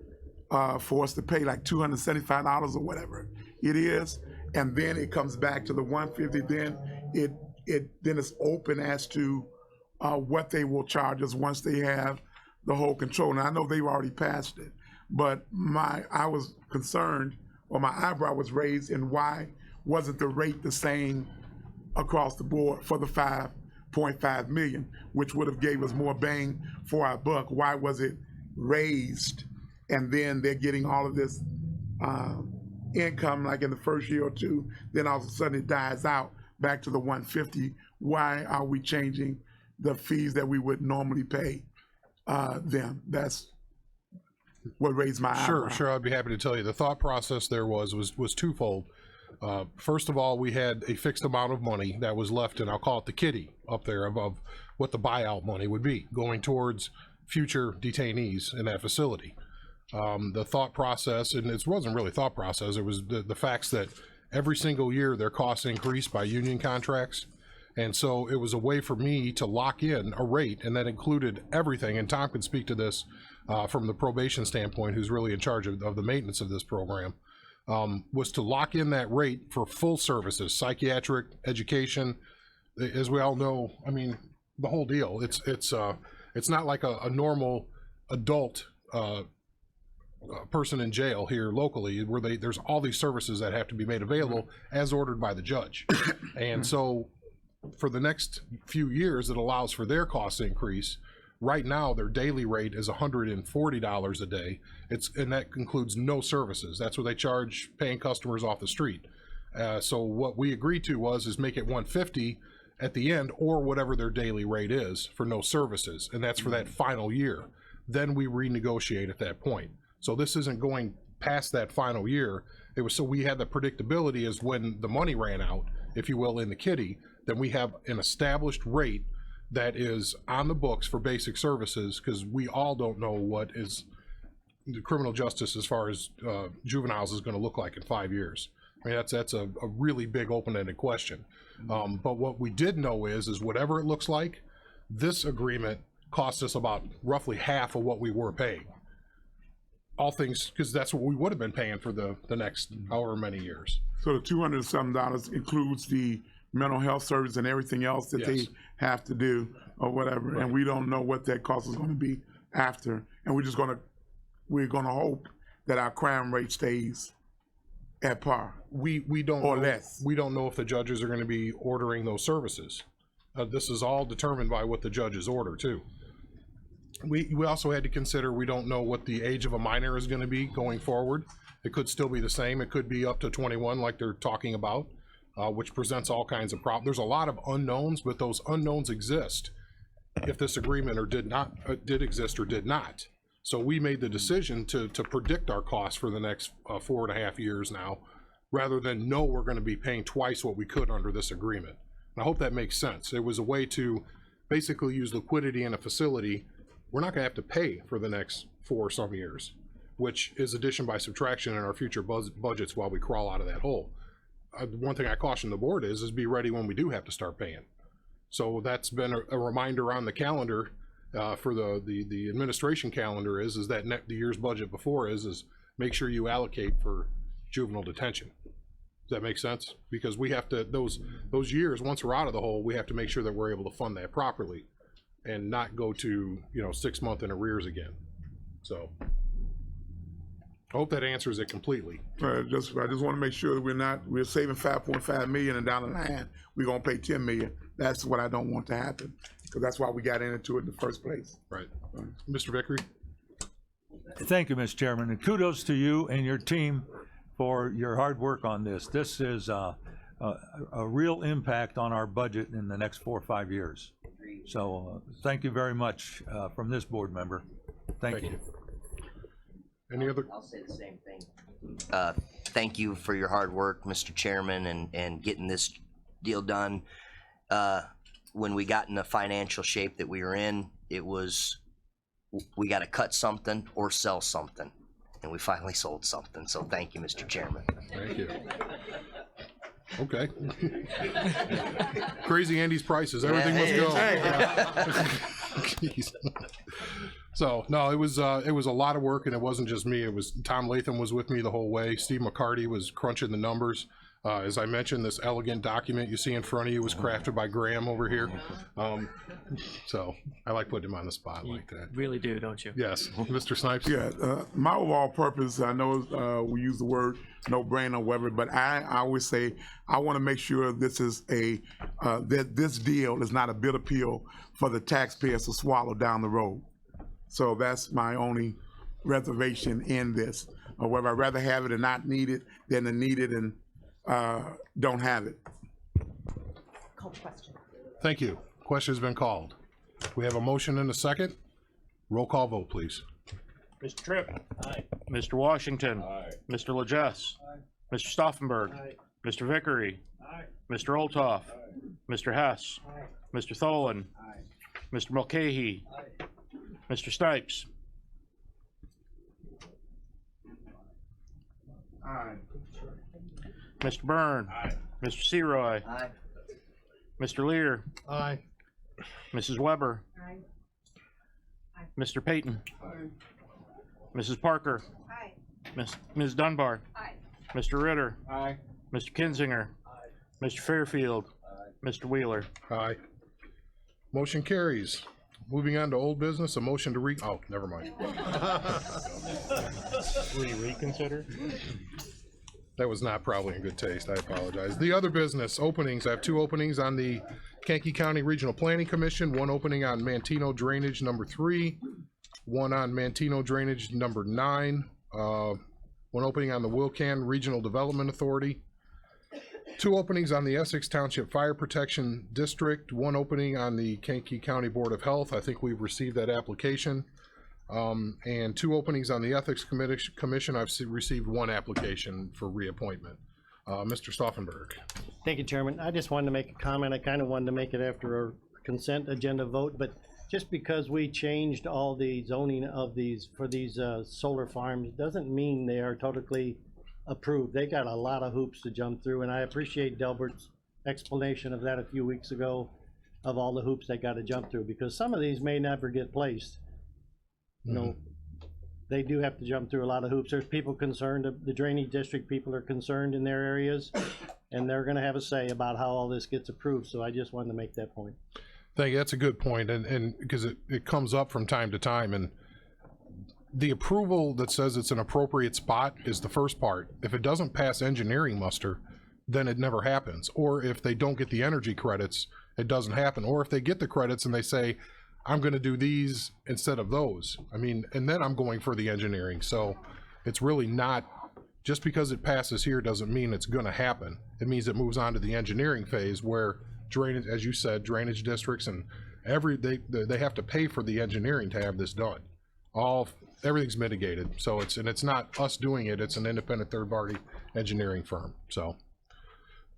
for us to pay like $275 or whatever it is, and then it comes back to the 150. Then it's open as to what they will charge us once they have the whole control. Now I know they've already passed it, but I was concerned, or my eyebrow was raised, and why wasn't the rate the same across the board for the 5.5 million, which would have gave us more bang for our buck? Why was it raised and then they're getting all of this income like in the first year or two, then all of a sudden it dies out back to the 150? Why are we changing the fees that we would normally pay them? That's what raised my eyebrow. Sure, I'd be happy to tell you. The thought process there was twofold. First of all, we had a fixed amount of money that was left, and I'll call it the kitty up there of what the buyout money would be going towards future detainees in that facility. The thought process, and it wasn't really thought process, it was the facts that every single year their costs increase by union contracts. And so it was a way for me to lock in a rate, and that included everything, and Tom can speak to this, from the probation standpoint, who's really in charge of the maintenance of this program, was to lock in that rate for full services, psychiatric, education. As we all know, I mean, the whole deal. It's not like a normal adult person in jail here locally, where there's all these services that have to be made available as ordered by the judge. And so for the next few years, it allows for their cost increase. Right now, their daily rate is $140 a day. And that includes no services. That's what they charge paying customers off the street. So what we agreed to is make it $150 at the end, or whatever their daily rate is for no services. And that's for that final year. Then we renegotiate at that point. So this isn't going past that final year. It was so we had the predictability as when the money ran out, if you will, in the kitty, then we have an established rate that is on the books for basic services, because we all don't know what is the criminal justice as far as juveniles is going to look like in 5 years. I mean, that's a really big open-ended question. But what we did know is whatever it looks like, this agreement cost us about roughly half of what we were paying. All things, because that's what we would have been paying for the next however many years. So the $200 and something includes the mental health service and everything else that they have to do or whatever, right. And we don't know what that cost is going to be after, and we're gonna hope that our crime rate stays at par. We don't or know, less. We don't know if the judges are going to be ordering those services. This is all determined by what the judges order too. We also had to consider, we don't know what the age of a minor is going to be going forward. It could still be the same. It could be up to 21 like they're talking about, which presents all kinds of problems. There's a lot of unknowns, but those unknowns exist if this agreement did exist or did not. So we made the decision to predict our costs for the next 4.5 years now, rather than know we're going to be paying twice what we could under this agreement. And I hope that makes sense. It was a way to basically use liquidity in a facility. We're not going to have to pay for the next 4 some years, which is addition by subtraction in our future budgets while we crawl out of that hole. One thing I caution the board is be ready when we do have to start paying. So that's been a reminder on the calendar for the administration calendar is that the year's budget before is make sure you allocate for juvenile detention. Does that make sense? Because we have to, those years, once we're out of the hole, we have to make sure that we're able to fund that properly and not go to 6 month in arrears again. So I hope that answers it completely. I just want to make sure that we're saving $5.5 million, and down the line we're gonna pay $10 million. That's what I don't want to happen, because that's why we got into it in the first place. Right. Mr. Vickery. Thank you, Mr. Chairman, and kudos to you and your team for your hard work on this. This is a real impact on our budget in the next 4 or 5 years. So thank you very much from this board member. Thank you. Any other? I'll say the same thing. Thank you for your hard work, Mr. Chairman, and getting this deal done. When we got in the financial shape that we were in, it was, we got to cut something or sell something. And we finally sold something. So thank you, Mr. Chairman. Thank you. Okay. Crazy Andy's prices. Everything must go. Jeez. So no, it was a lot of work, and it wasn't just me. It was Tom Latham was with me the whole way. Steve McCarty was crunching the numbers. As I mentioned, this elegant document you see in front of you was crafted by Graham over here. So I like putting him on the spot like that. Really do, don't you? Yes, Mr. Snipes. Yeah, my overall purpose, I know we use the word no-brainer, whatever, but I always say I want to make sure this is that this deal is not a bitter pill for the taxpayers to swallow down the road. So that's my only reservation in this. Or whether I'd rather have it and not need it than to need it and don't have it. Call the question. Thank you. Question has been called. We have a motion and a second. Roll call vote, please. Mr. Tripp. Aye. Mr. Washington. Aye. Mr. Legess. Aye. Mr. Stauffenberg. Aye. Mr. Vickery. Aye. Mr. Olthoff. Aye. Mr. Hess. Aye. Mr. Tholen. Aye. Mr. Mulcahy. Aye. Mr. Snipes. Aye. Mr. Byrne. Aye. Mr. Seroy. Aye. Mr. Lear. Aye. Mrs. Weber. Aye. Mr. Payton. Aye. Mrs. Parker. Aye. Ms. Dunbar. Aye. Mr. Ritter. Aye. Mr. Kinzinger. Mr. Fairfield. Mr. Wheeler. Aye. Motion carries. Moving on to old business, a motion to oh, never mind. Will you reconsider? That was not probably in good taste, I apologize. The other business, openings, I have 2 openings on the Kankakee County Regional Planning Commission, 1 opening on Mantino Drainage number 3, 1 on Mantino Drainage number 9, 1 opening on the Wilcan Regional Development Authority, 2 openings on the Essex Township Fire Protection District, 1 opening on the Kankakee County Board of Health. I think we've received that application. And 2 openings on the Ethics Commission. I've received 1 application for reappointment. Mr. Stauffenberg. Thank you, Chairman. I just wanted to make a comment. I kind of wanted to make it after a consent agenda vote, but just because we changed all the zoning of these for these solar farms doesn't mean they are totally approved. They got a lot of hoops to jump through, and I appreciate Delbert's explanation of that a few weeks ago, of all the hoops they got to jump through, because some of these may never get placed. You know, they do have to jump through a lot of hoops. There's people concerned, the drainage district people are concerned in their areas, and they're gonna have a say about how all this gets approved, so I just wanted to make that point. Thank you, that's a good point, and because it comes up from time to time, and the approval that says it's an appropriate spot is the first part. If it doesn't pass engineering muster, then it never happens. Or if they don't get the energy credits, it doesn't happen. Or if they get the credits and they say, I'm gonna do these instead of those. I mean, and then I'm going for the engineering. So it's really not, just because it passes here doesn't mean it's gonna happen. It means it moves on to the engineering phase where drainage, as you said, drainage districts and they have to pay for the engineering to have this done. Everything's mitigated. So it's not us doing it, it's an independent third-party engineering firm. So,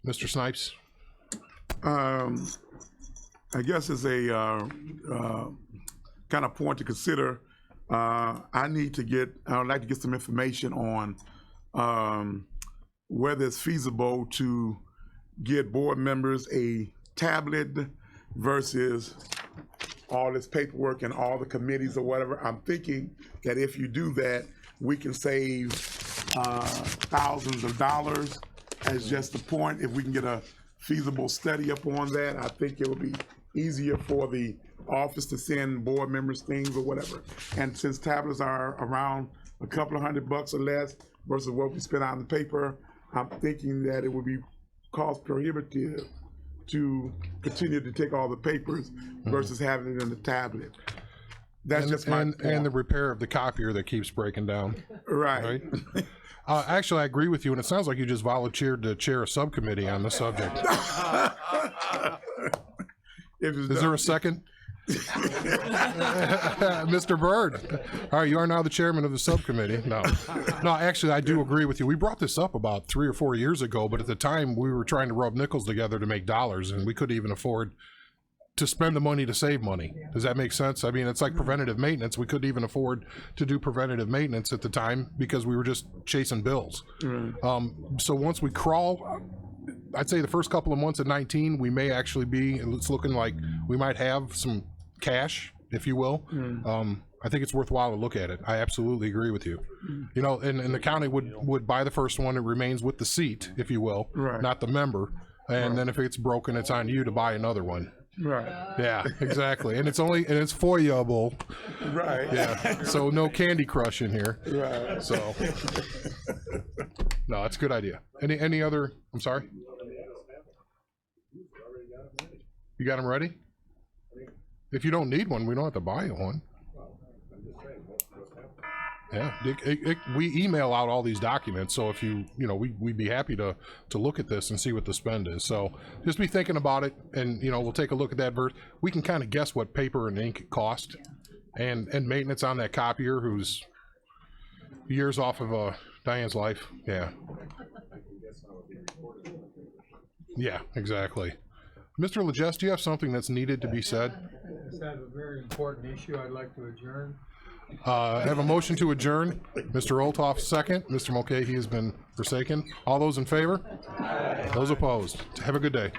Mr. Snipes? I guess it's a kind of point to consider. I would like to get some information on whether it's feasible to get board members a tablet versus all this paperwork and all the committees or whatever. I'm thinking that if you do that, we can save thousands of dollars as just the point. If we can get a feasible study up on that, I think it would be easier for the office to send board members things or whatever. And since tablets are around a couple of $100 or less versus what we spend on the paper, I'm thinking that it would be cost prohibitive to continue to take all the papers versus having it in the tablet. That's just my point. And the repair of the copier that keeps breaking down. Right. Actually, I agree with you, and it sounds like you just volunteered to chair a subcommittee on the subject. Is there a second? Mr. Byrd. All right, you are now the chairman of the subcommittee. No, actually, I do agree with you. We brought this up about 3 or 4 years ago, but at the time we were trying to rub nickels together to make dollars, and we couldn't even afford to spend the money to save money. Does that make sense? I mean, it's like preventative maintenance. We couldn't even afford to do preventative maintenance at the time because we were just chasing bills. So once we crawl, I'd say the first couple of months of 19, we may actually be, it's looking like we might have some cash, if you will. I think it's worthwhile to look at it. I absolutely agree with you. You know, and the county would buy the first one. It remains with the seat, if you will, not the member. And then if it's broken, it's on you to buy another one. Right. Yeah, exactly. And it's foyable. Right. Yeah. So no Candy Crush in here. Right. So no, it's a good idea. Any other? I'm sorry. You got them ready? If you don't need one, we don't have to buy you one. Yeah, we email out all these documents, so if we'd be happy to look at this and see what the spend is. So just be thinking about it, and we'll take a look at that verse. We can kind of guess what paper and ink cost, and maintenance on that copier, who's years off of Diane's life. Yeah. Yeah, exactly. Mr. Legess, do you have something that's needed to be said? I just have a very important issue I'd like to adjourn. I have a motion to adjourn. Mr. Olthoff, second. Mr. Mulcahy has been forsaken. All those in favor? Those opposed. Have a good day.